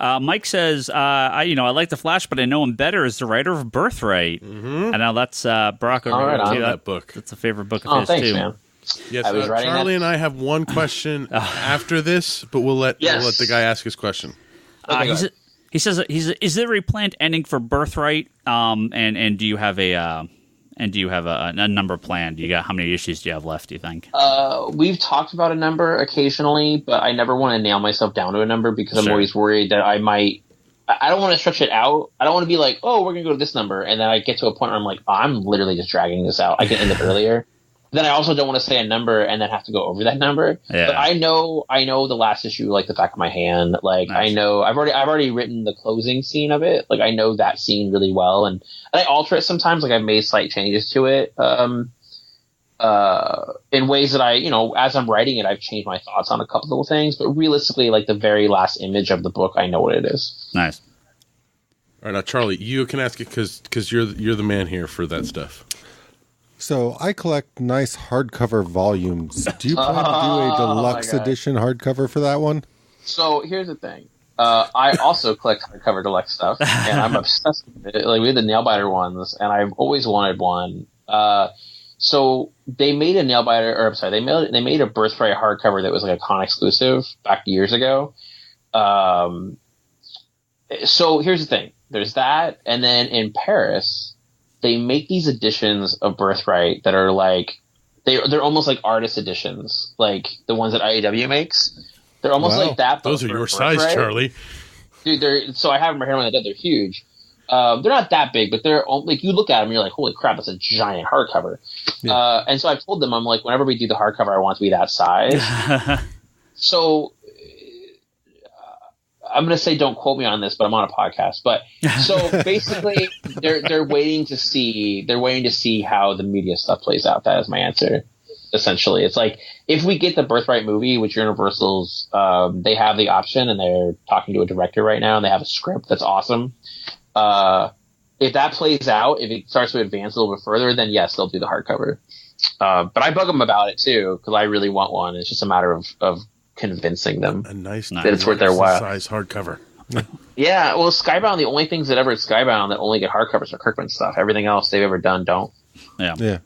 Mike says, I like The Flash, but I know him better as the writer of Birthright. Mm-hmm. And now that's Brock over here. That book. That's a favorite book of his, thanks, too. Man. Yes, Charlie and I have one question after this, but we'll let the guy ask his question. He says, is there a planned ending for Birthright? And do you have a number planned? How many issues do you have left, do you think? We've talked about a number occasionally, but I never want to nail myself down to a number because I'm always worried that I don't want to stretch it out. I don't want to be like, oh, we're going to go to this number. And then I get to a point where I'm like, I'm literally just dragging this out. I can end it earlier. Then I also don't want to say a number and then have to go over that number. Yeah. But I know the last issue like the back of my hand. Like nice. I know I've already written the closing scene of it. Like I know that scene really well, and I alter it sometimes. Like I've made slight changes to it in ways that as I'm writing it, I've changed my thoughts on a couple little things. But realistically, like the very last image of the book, I know what it is. Nice. All right, now Charlie, you can ask it because you're the man here for that stuff. So I collect nice hardcover volumes. Do you plan to do a deluxe edition hardcover for that one? So here's the thing. I also collect hardcover deluxe stuff, and I'm obsessed with it. Like we had the Nailbiter ones, and I've always wanted one. So they made a Nailbiter, or I'm sorry, they made a Birthright hardcover that was like a con exclusive back years ago. So here's the thing. There's that, and then in Paris, they make these editions of Birthright that are like they're almost like artist editions, like the ones that IAW makes. They're almost like that. Those are your size, Charlie. Dude, so I have them right here when they're huge. They're not that big, but they're like you look at them, and you're like, holy crap, that's a giant hardcover. Yeah. And so I told them, I'm like, whenever we do the hardcover, I want it to be that size. So I'm going to say don't quote me on this, but I'm on a podcast. But so basically, they're waiting to see how the media stuff plays out. That is my answer. Essentially, it's like if we get the Birthright movie, which Universal's they have the option, and they're talking to a director right now, and they have a script that's awesome. If that plays out, if it starts to advance a little bit further, then yes, they'll do the hardcover. But I bug them about it too because I really want one. It's just a matter of convincing them a nice that it's worth their while. Size hardcover. Yeah, well, Skybound, the only things that ever at Skybound that only get hardcovers are Kirkman stuff. Everything else they've ever done don't. Yeah.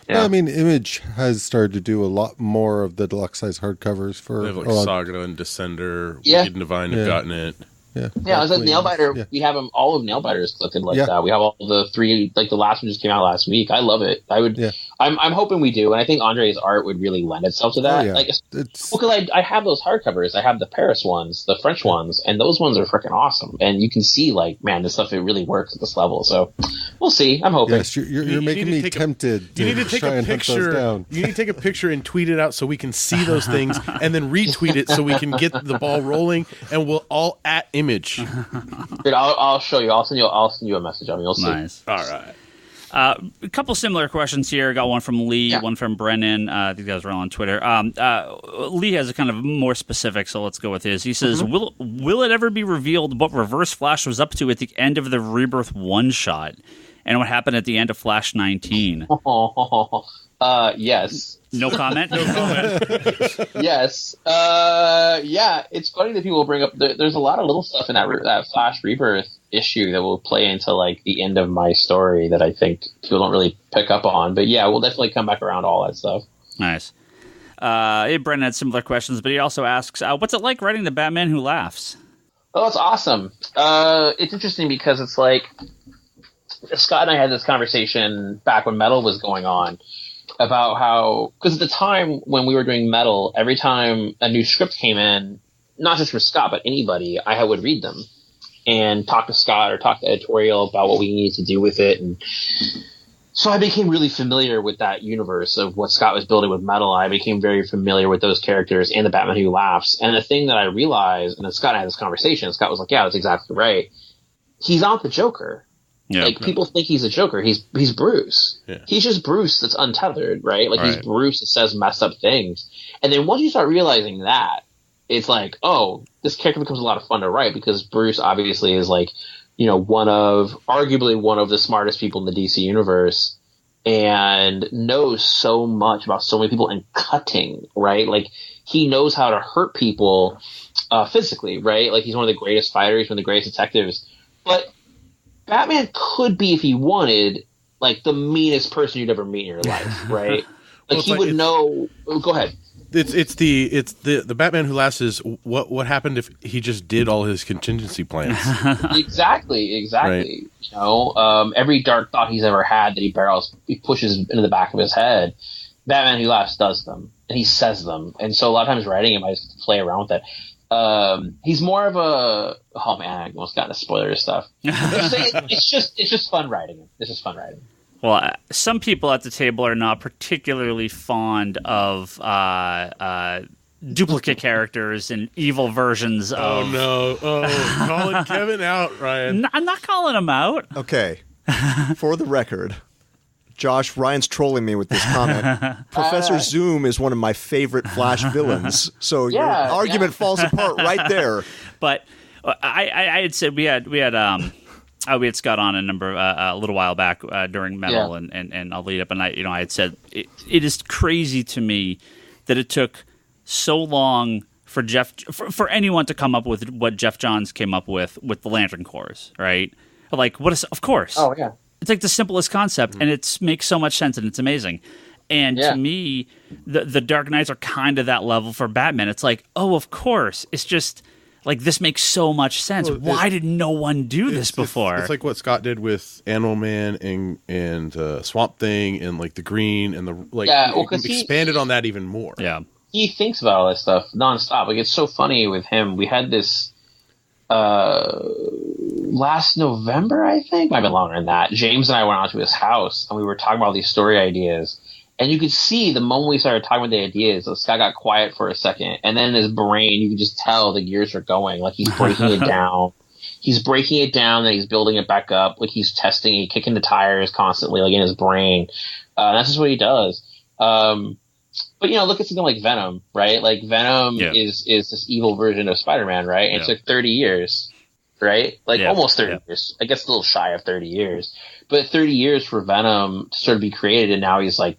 Well, I mean, Image has started to do a lot more of the deluxe size hardcovers for. They have like Saga and Descender. Wicked and Divine have gotten it. Yeah, I was like Nailbiter. Yeah. We have them. All of Nailbiters collected like that. We have all the three. Like the last one just came out last week. I love it. I would. Yeah. I'm hoping we do, and I think Andre's art would really lend itself to that. Like, because I have those hardcovers. I have the Paris ones, the French ones, and those ones are freaking awesome. And you can see, like, man, this stuff it really works at this level. So we'll see. I'm hoping. Yes, you're making me tempted. You need to take a picture. You need to take a picture and tweet it out so we can see those things, and then retweet it so we can get the ball rolling, and we'll all at Image. Dude, I'll show you. I'll send you a message. I mean, you'll see. Nice. All right. A couple similar questions here. Got one from Lee, one from Brennan. I think guys are all on Twitter. Lee has a kind of more specific, so let's go with his. He says, will it ever be revealed what Reverse Flash was up to at the end of the Rebirth one-shot? And what happened at the end of Flash 19? Yes. No comment? No comment. Yes. Yeah, it's funny that people bring up... There's a lot of little stuff in that Flash Rebirth issue that will play into like the end of my story that I think people don't really pick up on. But yeah, we'll definitely come back around to all that stuff. Nice. Brendan had similar questions, but he also asks, what's it like writing the Batman Who Laughs? Oh, it's awesome. It's interesting because it's like... Scott and I had this conversation back when Metal was going on about how, because at the time when we were doing Metal, every time a new script came in, not just for Scott, but anybody, I would read them and talk to Scott or talk to editorial about what we needed to do with it. And so I became really familiar with that universe of what Scott was building with Metal. I became very familiar with those characters and the Batman Who Laughs. And the thing that I realized, and then Scott and I had this conversation, Scott was like, yeah, that's exactly right. He's not the Joker. Yeah, like, people think he's a Joker. He's Bruce. Yeah. He's just Bruce that's untethered, right? Like, he's Bruce that says messed up things. And then once you start realizing that, it's like, oh, this character becomes a lot of fun to write, because Bruce obviously is like, you know, arguably one of the smartest people in the DC universe, and knows so much about so many people and cutting, right? Like, he knows how to hurt people physically, right? Like, he's one of the greatest fighters, one of the greatest detectives. But Batman could be, if he wanted, like, the meanest person you'd ever meet in your life, right? Like, he would know. Go ahead. It's the Batman Who Laughs is what happened if he just did all his contingency plans. Exactly. Right. You know, every dark thought he's ever had that he pushes into the back of his head, Batman Who Laughs does them, and he says them. And so a lot of times writing him, I just play around with it. He's more of a, oh man, I almost got into spoiler stuff. It's just fun writing him. It's just fun writing him. Well, some people at the table are not particularly fond of duplicate characters and evil versions of... Oh, no. Oh, calling Kevin out, Ryan. I'm not calling him out. Okay. For the record, Josh, Ryan's trolling me with this comment. Professor Zoom is one of my favorite Flash villains, so your argument falls apart right there. But I had said we had Scott on a little while back during Metal, and I'll lead up, and I had said it is crazy to me that it took so long for anyone to come up with what Jeff Johns came up with the Lantern Corps, right? Like, of course. Oh yeah. It's like the simplest concept, and it makes so much sense, and it's amazing. And to me, the Dark Knights are kind of that level for Batman. It's like, oh, of course. It's just like, this makes so much sense. Well, why did no one do this before? It's like what Scott did with Animal Man and Swamp Thing and like the Green and expanded on that even more. Yeah, he thinks about all this stuff nonstop. Like, it's so funny with him. We had this last November, I think, might have been longer than that. James and I went out to his house and we were talking about these story ideas. And you could see the moment we started talking about the ideas, Scott got quiet for a second. And then in his brain, you could just tell the gears are going. Like, he's breaking it down. He's breaking it down, and he's building it back up. Like, he's testing, he's kicking the tires constantly, like, in his brain. That's just what he does. But, you know, look at something like Venom, right? Like, Venom is this evil version of Spider-Man, right? And it took 30 years, right? Like, almost 30 years. I guess a little shy of 30 years. But 30 years for Venom to sort of be created, and now he's, like,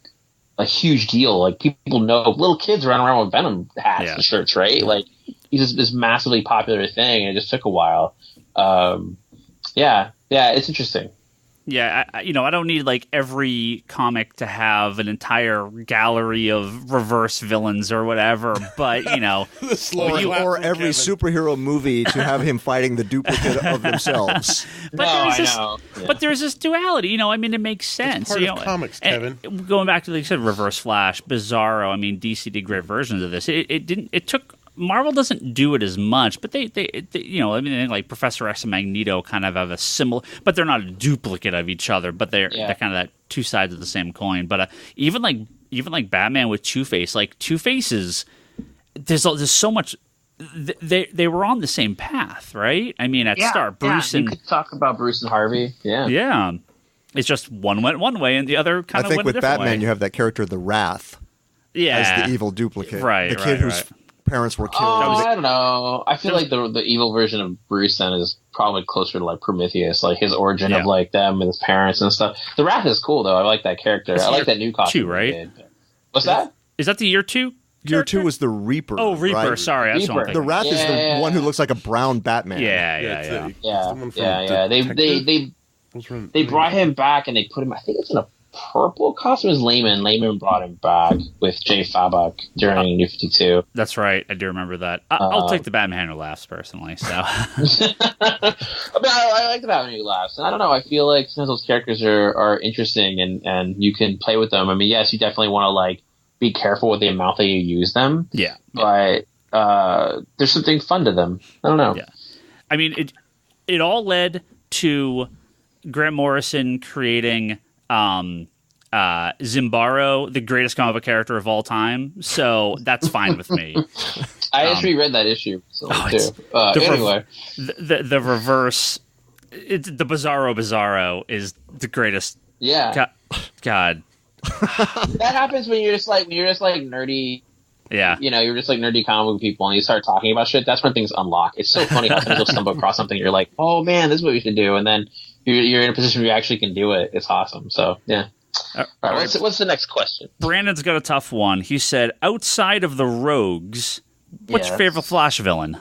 a huge deal. Like, people know, little kids run around with Venom hats and shirts, right? Like, he's just this massively popular thing, and it just took a while. It's interesting. Yeah, I don't need like every comic to have an entire gallery of reverse villains or whatever, but or every superhero movie to have him fighting the duplicate of themselves. But there's this duality, I mean, it makes sense. It's part of comics, Kevin. Going back to, like you said, Reverse Flash, Bizarro. I mean, DC did great versions of this. It took. Marvel doesn't do it as much, but they like Professor X and Magneto kind of have a similar, but they're not a duplicate of each other, but they're kind of that two sides of the same coin. But even like Batman with Two-Face, like Two-Faces, there's so much. They were on the same path, right? I mean, at start, Bruce and you could talk about Bruce and Harvey, yeah. It's just one went one way and the other kind of went a different way. I think with Batman, you have that character, the Wrath, as the evil duplicate, right? The kid whose parents were killed. I don't know. I feel like the evil version of Bruce then is probably closer to like Prometheus, like his origin of like them and his parents and stuff. The Wrath is cool though. I like that character. I like that new costume. 2, right? What's that? Is that the year 2? Year 2 was the Reaper. Oh, Reaper. Right? Sorry, that's Reaper. The Wrath is the one who looks like a brown Batman. Yeah. They brought him back and they put him. I think it's in a purple costume. It was Layman. Layman brought him back with Jay Fabok during New 52. That's right. I do remember that. I'll take the Batman Who Laughs personally. So, I like the Batman Who Laughs, and I don't know. I feel like some of those characters are interesting, and you can play with them. I mean, yes, you definitely want to like be careful with the amount that you use them. Yeah, but there's something fun to them. I don't know. Yeah. I mean, it all led to Grant Morrison creating Zimbaro, the greatest comic book character of all time. So that's fine with me. I just reread that issue too. Anyway, the reverse, the Bizarro is the greatest. Yeah. God. That happens when you're just like nerdy. Yeah. You're just like nerdy comic book people and you start talking about shit. That's when things unlock. It's so funny how sometimes you'll stumble across something and you're like, oh man, this is what we should do. And then you're in a position where you actually can do it. It's awesome. So, yeah. All right. What's the next question? Brandon's got a tough one. He said, outside of the Rogues, what's your favorite Flash villain?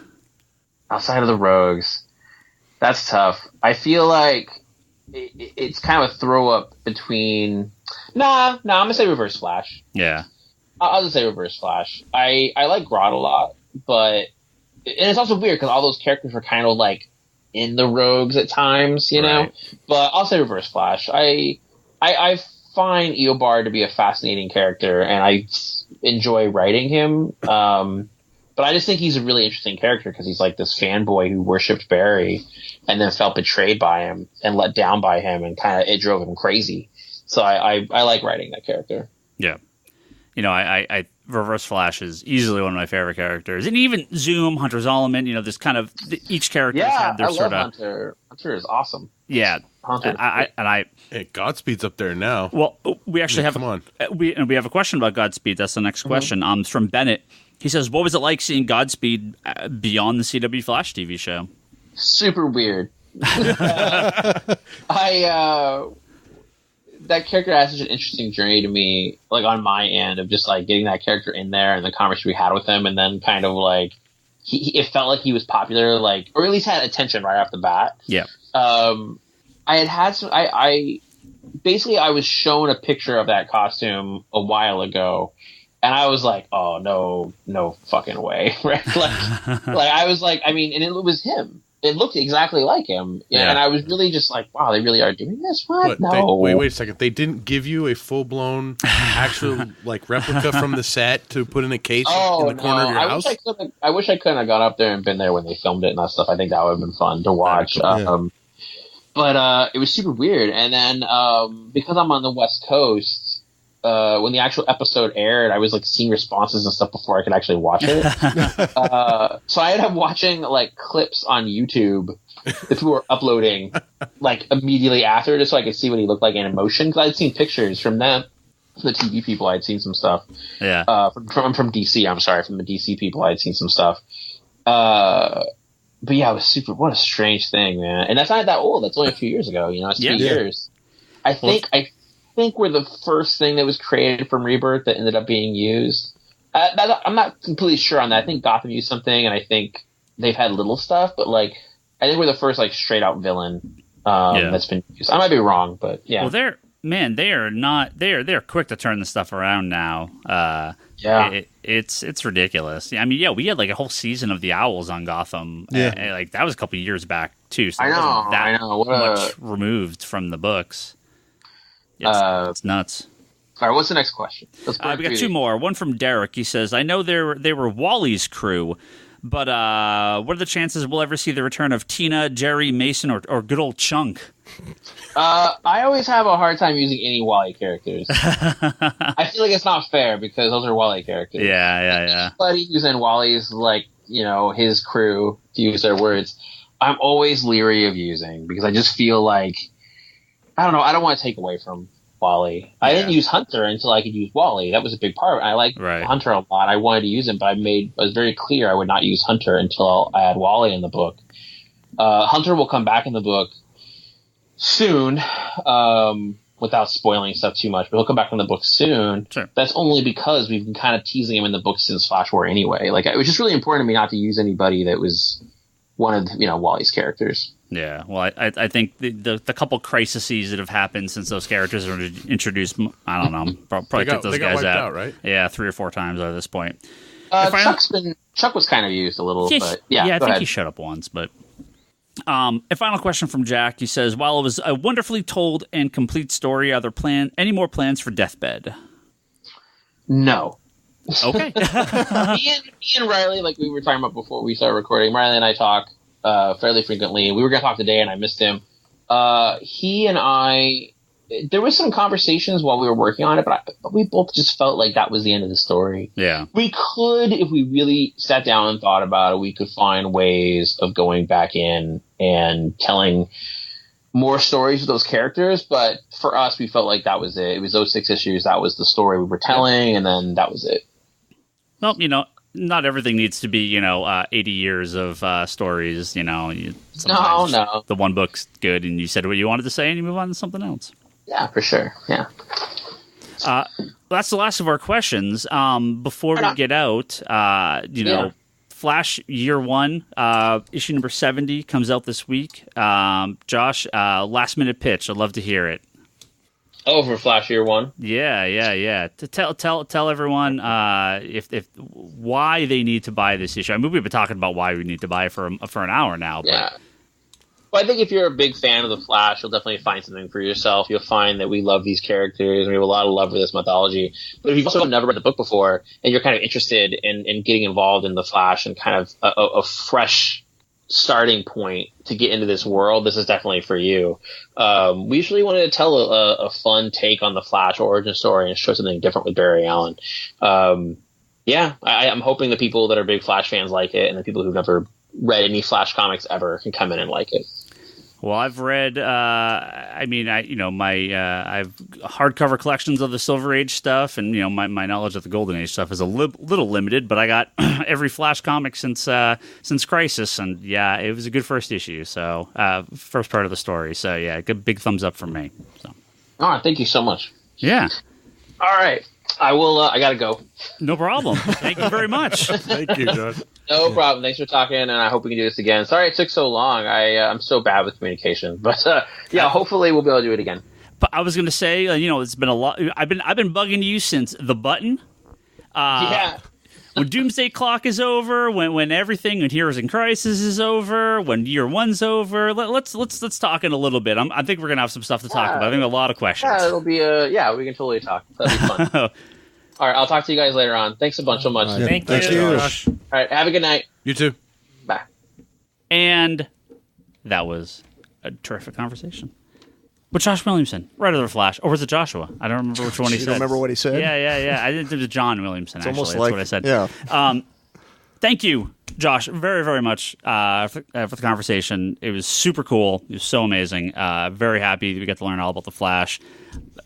Outside of the Rogues. That's tough. I feel like it's kind of a throw up between... Nah, I'm going to say Reverse Flash. Yeah. I'll just say Reverse Flash. I like Grodd a lot, but... And it's also weird because all those characters were kind of like in the Rogues at times, you know? But I'll say Reverse Flash. I find Eobard to be a fascinating character, and I enjoy writing him. But I just think he's a really interesting character because he's like this fanboy who worshipped Barry and then felt betrayed by him and let down by him, and kind of it drove him crazy. So I like writing that character. Yeah. I Reverse Flash is easily one of my favorite characters. And even Zoom, Hunter Zolomon, this kind of each character had their sort of... Hunter. Hunter is awesome. Yeah. Hunter. Hey, Godspeed's up there now. Well, we actually have... Come on. We have a question about Godspeed. That's the next question. It's from Bennett. He says, what was it like seeing Godspeed beyond the CW Flash TV show? Super weird. That character has such an interesting journey to me, like on my end, of just like getting that character in there and the conversation we had with him, and then kind of like it felt like he was popular, like, or at least had attention right off the bat. Yeah. I was shown a picture of that costume a while ago, and I was like, oh no fucking way, right? Like I was like, I mean, and it was him. It looked exactly like him. Yeah. And I was really just like, wow, they really are doing this? What? No. Wait a second. They didn't give you a full-blown actual like replica from the set to put in a case in the corner of your house? I wish I couldn't have gone up there and been there when they filmed it and that stuff. I think that would have been fun to watch. Cool. But it was super weird. And then because I'm on the West Coast, when the actual episode aired, I was like seeing responses and stuff before I could actually watch it. So I ended up watching like clips on YouTube that people were uploading like immediately after, just so I could see what he looked like in motion. Because I'd seen pictures from them, from the TV people. I'd seen some stuff. Yeah. From DC. I'm sorry, from the DC people. I'd seen some stuff. But yeah, it was super. What a strange thing, man. And that's not that old. That's only a few years ago. It's 2 years. I think we're the first thing that was created from Rebirth that ended up being used. I'm not completely sure on that. I think Gotham used something, and I think they've had little stuff, but like I think we're the first like straight out villain that's been used. I might be wrong, but yeah. Well, they're quick to turn the stuff around now. It's ridiculous. I mean, we had like a whole season of the Owls on Gotham. And, like that was a couple of years back too. So I know. Much removed from the books. It's nuts. All right, what's the next question? We got two more. One from Derek. He says, I know they were Wally's crew, but what are the chances we'll ever see the return of Tina, Jerry, Mason, or good old Chunk? I always have a hard time using any Wally characters. I feel like it's not fair because those are Wally characters. Yeah. Anybody who's in Wally's, like, his crew, to use their words, I'm always leery of using because I just feel like, I don't know, I don't want to take away from Wally. I didn't use Hunter until I could use Wally. That was a big part of it. I like Hunter a lot. I wanted to use him, but I was very clear I would not use Hunter until I had Wally in the book. Hunter will come back in the book soon, without spoiling stuff too much, but he'll come back in the book soon. Sure. That's only because we've been kind of teasing him in the book since Flash War anyway. Like, it was just really important to me not to use anybody that was one of Wally's characters. Yeah, well, I think the couple crises that have happened since those characters were introduced, I don't know, probably took those guys out, right? Yeah, 3 or 4 times at this point. Chuck was kind of used a little, but I think he showed up once, but. A final question from Jack. He says, while it was a wonderfully told and complete story, are there any more plans for Deathbed? No. Okay. me and Riley, like we were talking about before we started recording, Riley and I talk fairly frequently. We were going to talk today, and I missed him. He and I, there was some conversations while we were working on it, but we both just felt like that was the end of the story. Yeah. We could, if we really sat down and thought about it, we could find ways of going back in and telling more stories with those characters, but for us, we felt like that was it. It was those 6 issues. That was the story we were telling, and then that was it. Well, not everything needs to be, 80 years of stories, No. The one book's good, and you said what you wanted to say, and you move on to something else. Yeah, for sure. Yeah. That's the last of our questions. Before we get out, Flash Year 1, issue number 70 comes out this week. Josh, last minute pitch. I'd love to hear it. Oh, for Flash Year 1? Yeah. To tell everyone if why they need to buy this issue. I mean, we've been talking about why we need to buy it for an hour now. But. Yeah. Well, I think if you're a big fan of the Flash, you'll definitely find something for yourself. You'll find that we love these characters, and we have a lot of love for this mythology. But if you've also never read the book before, and you're kind of interested in getting involved in the Flash and kind of a fresh starting point to get into this world, this is definitely for you. We usually wanted to tell a fun take on the Flash origin story and show something different with Barry Allen. I'm hoping the people that are big Flash fans like it, and the people who've never read any Flash comics ever can come in and like it. Well, I've read. I have hardcover collections of the Silver Age stuff, and my knowledge of the Golden Age stuff is a little limited. But I got every Flash comic since Crisis, and it was a good first issue. So first part of the story. So good big thumbs up from me. So. All right, thank you so much. Yeah. All right, I will. I gotta go. No problem. Thank you very much. Thank you, Josh. No problem. Thanks for talking, and I hope we can do this again. Sorry it took so long. I'm so bad with communication, but hopefully we'll be able to do it again. But I was going to say, it's been a lot. I've been bugging you since The Button. When Doomsday Clock is over, when everything, when Heroes in Crisis is over, when Year 1's over, let's talk in a little bit. I think we're going to have some stuff to talk about. I think a lot of questions. Yeah, it'll be we can totally talk. That'll be fun. All right, I'll talk to you guys later on. Thanks a bunch so much. Thank you. Josh. All right, have a good night. You too. Bye. And that was a terrific conversation. But Josh Williamson, right over Flash. Or was it Joshua? I don't remember which one he said. You don't remember what he said? Yeah. I think it was John Williamson, actually. Almost That's like, what I said. Yeah. Thank you, Josh, very, very much for the conversation. It was super cool. It was so amazing. Very happy that we got to learn all about the Flash,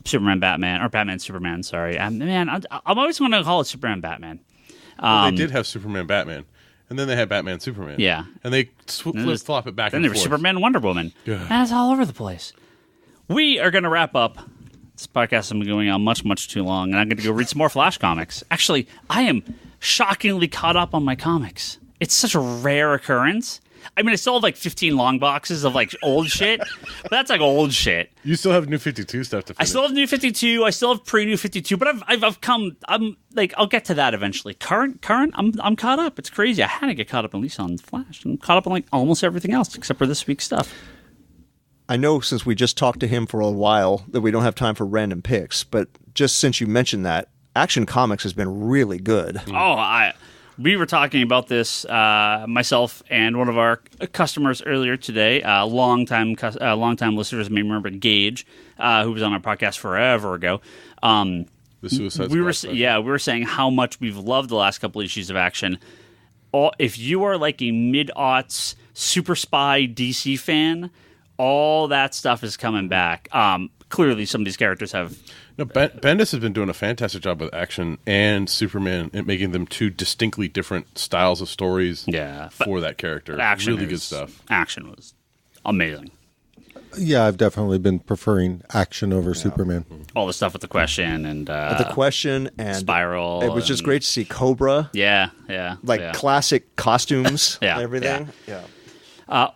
Superman, Batman, or Batman, Superman, sorry. I'm always going to call it Superman, Batman. Well, they did have Superman, Batman. And then they had Batman, Superman. Yeah. And they flip-flop it back and forth. Then there was Superman, Wonder Woman. Yeah. And it's all over the place. We are going to wrap up. This podcast has been going on much, much too long, and I'm going to go read some more Flash comics. Actually, I am shockingly caught up on my comics. It's such a rare occurrence. I mean, I still have like 15 long boxes of like old shit, but that's like old shit. You still have New 52 stuff to finish. I still have New 52. I still have pre-New 52, but I've come. I'm like, I'll get to that eventually. Current. I'm caught up. It's crazy. I had to get caught up at least on Flash. I'm caught up on like almost everything else except for this week's stuff. I know since we just talked to him for a while that we don't have time for random picks, but just since you mentioned that, Action Comics has been really good. We were talking about this, myself and one of our customers earlier today. Longtime listeners may remember Gage, who was on our podcast forever ago. The Suicide Squad. We were saying how much we've loved the last couple issues of Action. If you are like a mid-aughts super spy DC fan, all that stuff is coming back. Clearly, some of these characters have. No, Bendis has been doing a fantastic job with Action and Superman and making them two distinctly different styles of stories for that character. Really good stuff. Action was amazing. Yeah, I've definitely been preferring Action over Superman. All the stuff with the Question and the Question and Spiral. It was just great to see Cobra. Yeah. Classic costumes. Yeah, everything. Yeah.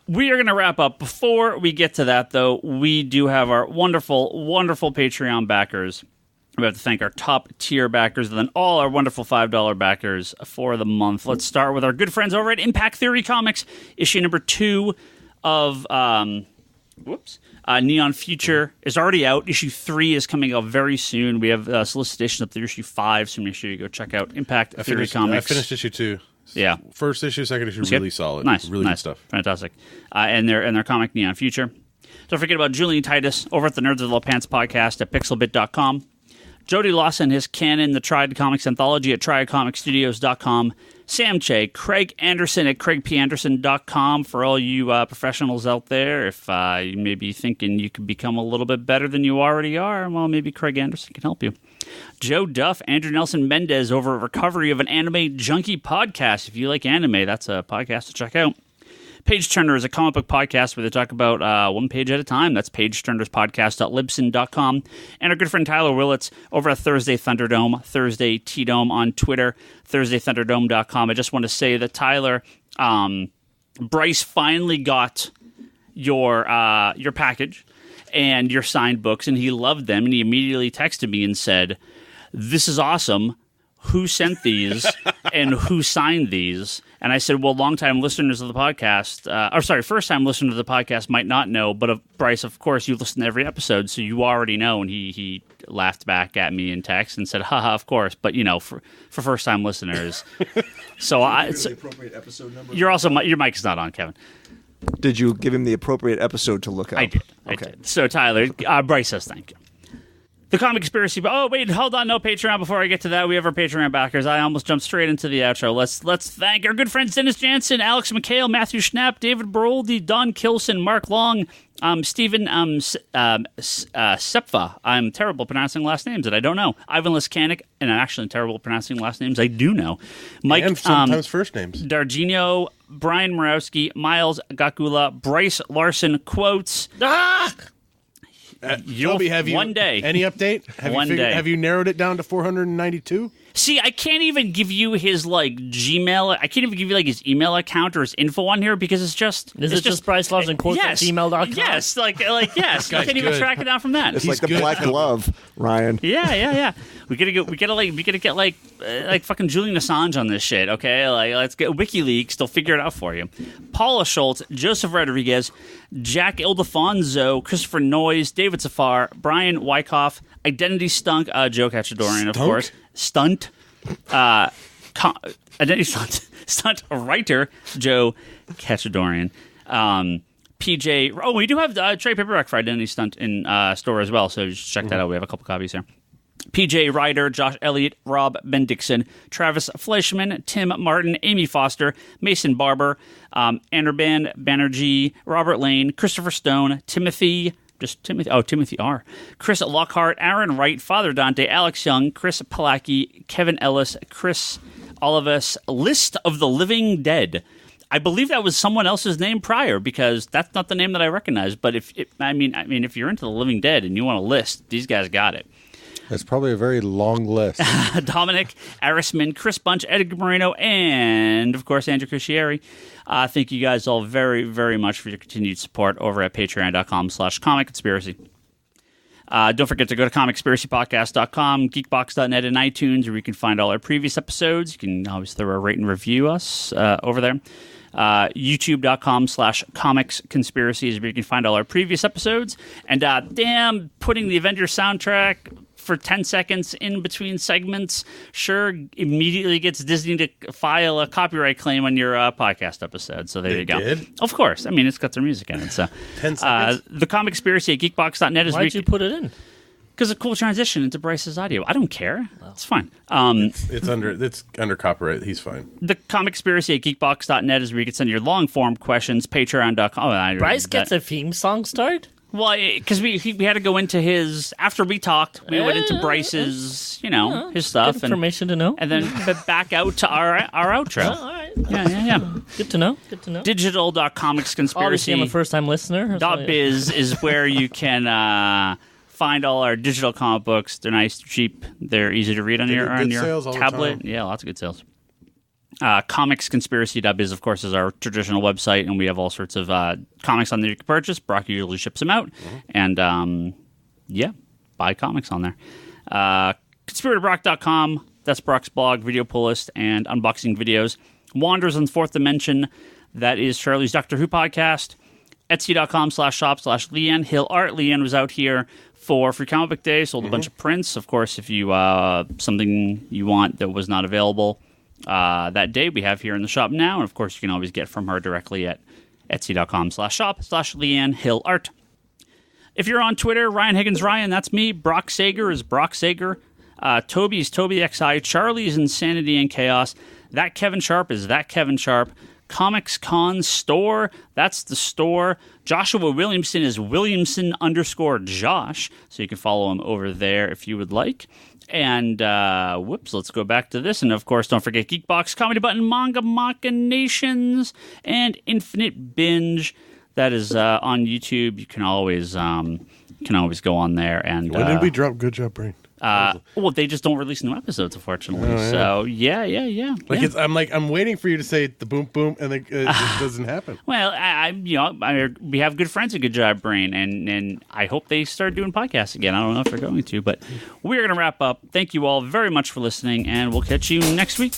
We are going to wrap up. Before we get to that, though, we do have our wonderful, wonderful Patreon backers. We have to thank our top tier backers and then all our wonderful $5 backers for the month. Let's start with our good friends over at Impact Theory Comics, issue number 2 of Neon Future is already out. Issue 3 is coming out very soon. We have solicitations up to issue 5, so make sure you go check out Impact Theory Comics. I finished issue 2. Yeah. First issue, second issue, really solid. Nice. Really good stuff. Fantastic. And their comic Neon Future. Don't forget about Julian Titus over at the Nerds of the Pants podcast at pixelbit.com. Jody Lawson, his Canon, the Triad Comics Anthology at triadcomicstudios.com. Sam Che, Craig Anderson at craigpanderson.com for all you professionals out there. If you may be thinking you could become a little bit better than you already are, well, maybe Craig Anderson can help you. Joe Duff, Andrew Nelson Mendez over at Recovery of an Anime Junkie podcast. If you like anime, that's a podcast to check out. Page Turner is a comic book podcast where they talk about one page at a time. That's pageturnerspodcast.libsyn.com. And our good friend Tyler Willits over at Thursday Thunderdome, Thursday T-Dome on Twitter, thursdaythunderdome.com. I just want to say that Tyler, Bryce finally got your package and your signed books, and he loved them, and he immediately texted me and said, "This is awesome. Who sent these and who signed these?" And I said, well, long-time listeners of the podcast, first-time listeners of the podcast might not know, but Bryce, of course, you listen to every episode, so you already know. And he laughed back at me in text and said, haha, of course. But, for first-time listeners. So the appropriate episode number? Your mic is not on, Kevin. Did you give him the appropriate episode to look up? I did. Okay. So, Tyler, Bryce says thank you. The Comic Conspiracy. Oh, wait, hold on. No Patreon. Before I get to that, we have our Patreon backers. I almost jumped straight into the outro. Let's thank our good friends Dennis Jansen, Alex McHale, Matthew Schnapp, David Baroldi, Don Kilson, Mark Long, Stephen Sepfa. I'm terrible pronouncing last names that I don't know. Ivan Liskanik, and I'm actually terrible pronouncing last names I do know. Mike, and sometimes first names. Darginio, Brian Morawski, Miles Gakula, Bryce Larson, quotes. Toby, have you one day any update? Have you narrowed it down to 492? See, I can't even give you his Gmail. I can't even give you his email account or his info on here because it's just. Is it just Bryce Larson quotes at gmail.com? Yes, yes. I can't even track it down from that. It's like the black glove, Ryan. Yeah. We gotta get fucking Julian Assange on this shit. Okay, let's get WikiLeaks. They'll figure it out for you. Paula Schultz, Joseph Rodriguez, Jack Ildefonso, Christopher Noyes, David Safar, Brian Wyckoff, Identity Stunk, Joe Cachadorian, of course. Stunt, Identity Stunt writer, Joe Cachadorian. PJ, we do have trade paperback for Identity Stunt in store as well, so just check that out. We have a couple copies here. PJ Ryder, Josh Elliott, Rob Bendixson, Travis Fleischman, Tim Martin, Amy Foster, Mason Barber, Anirban Banerjee, Robert Lane, Christopher Stone, Timothy R. Chris Lockhart, Aaron Wright, Father Dante, Alex Young, Chris Palaki, Kevin Ellis, Chris Olivas, List of the Living Dead. I believe that was someone else's name prior because that's not the name that I recognize. But if you're into the Living Dead and you want a list, these guys got it. It's probably a very long list. Dominic Arisman, Chris Bunch, Edgar Moreno, and, of course, Andrew Cuscieri. Thank you guys all very, very much for your continued support over at patreon.com/comicconspiracy. Don't forget to go to comicconspiracypodcast.com, geekbox.net, and iTunes, where you can find all our previous episodes. You can always throw a rate and review us over there. youtube.com/comicsconspiracy is where you can find all our previous episodes. And putting the Avengers soundtrack for 10 seconds in between segments sure immediately gets Disney to file a copyright claim on your podcast episode. So there you go. Did? Of course. I mean, it's got their music in it. So 10 seconds. The Comic Conspiracy at geekbox.net is Why'd you put it in? because a cool transition into Bryce's audio. I don't care. It's fine. It's under copyright. He's fine. The Comic Conspiracy at geekbox.net is where you can send your long-form questions. Patreon.com. Bryce gets a theme song start? Well, because we had to go into his... After we talked, we went into Bryce's, his stuff. Good information to know. And then back out to our outro. All right. Yeah. Good to know. Digital.comicsconspiracy. Obviously, I'm a first-time listener. .biz is where you can find all our digital comic books. They're nice, they're cheap, they're easy to read on your tablet. Yeah, lots of good sales. Comicsconspiracy.biz, of course, is our traditional website, and we have all sorts of comics on there you can purchase. Brock usually ships them out, and buy comics on there. ConspiratorBrock.com, that's Brock's blog, video pull list, and unboxing videos. Wanders in the Fourth Dimension, that is Charlie's Doctor Who podcast. Etsy.com/shop/Leanne Hill Art. Leanne was out here for Free Comic Book Day, sold a bunch of prints. Of course, if you something you want that was not available that day, we have here in the shop now. And of course, you can always get from her directly at Etsy.com/shop/Leanne Hill Art. If you're on Twitter, Ryan Higgins Ryan, that's me. Brock Sager is Brock Sager. Toby is Toby XI. Charlie is Insanity and Chaos. That Kevin Sharp is That Kevin Sharp. Comics Con Store, that's the store. Joshua Williamson is Williamson_Josh, so you can follow him over there if you would like. And, let's go back to this. And, of course, don't forget Geekbox, Comedy Button, Manga Machinations, and Infinite Binge. That is on YouTube. You can always go on there. And when did we drop Good Job Brain? They just don't release new episodes, unfortunately. So yeah. I'm waiting for you to say the boom boom, and it just doesn't happen. Well, we have good friends at Good Job Brain, and I hope they start doing podcasts again. I don't know if they're going to, but we're going to wrap up. Thank you all very much for listening, and we'll catch you next week.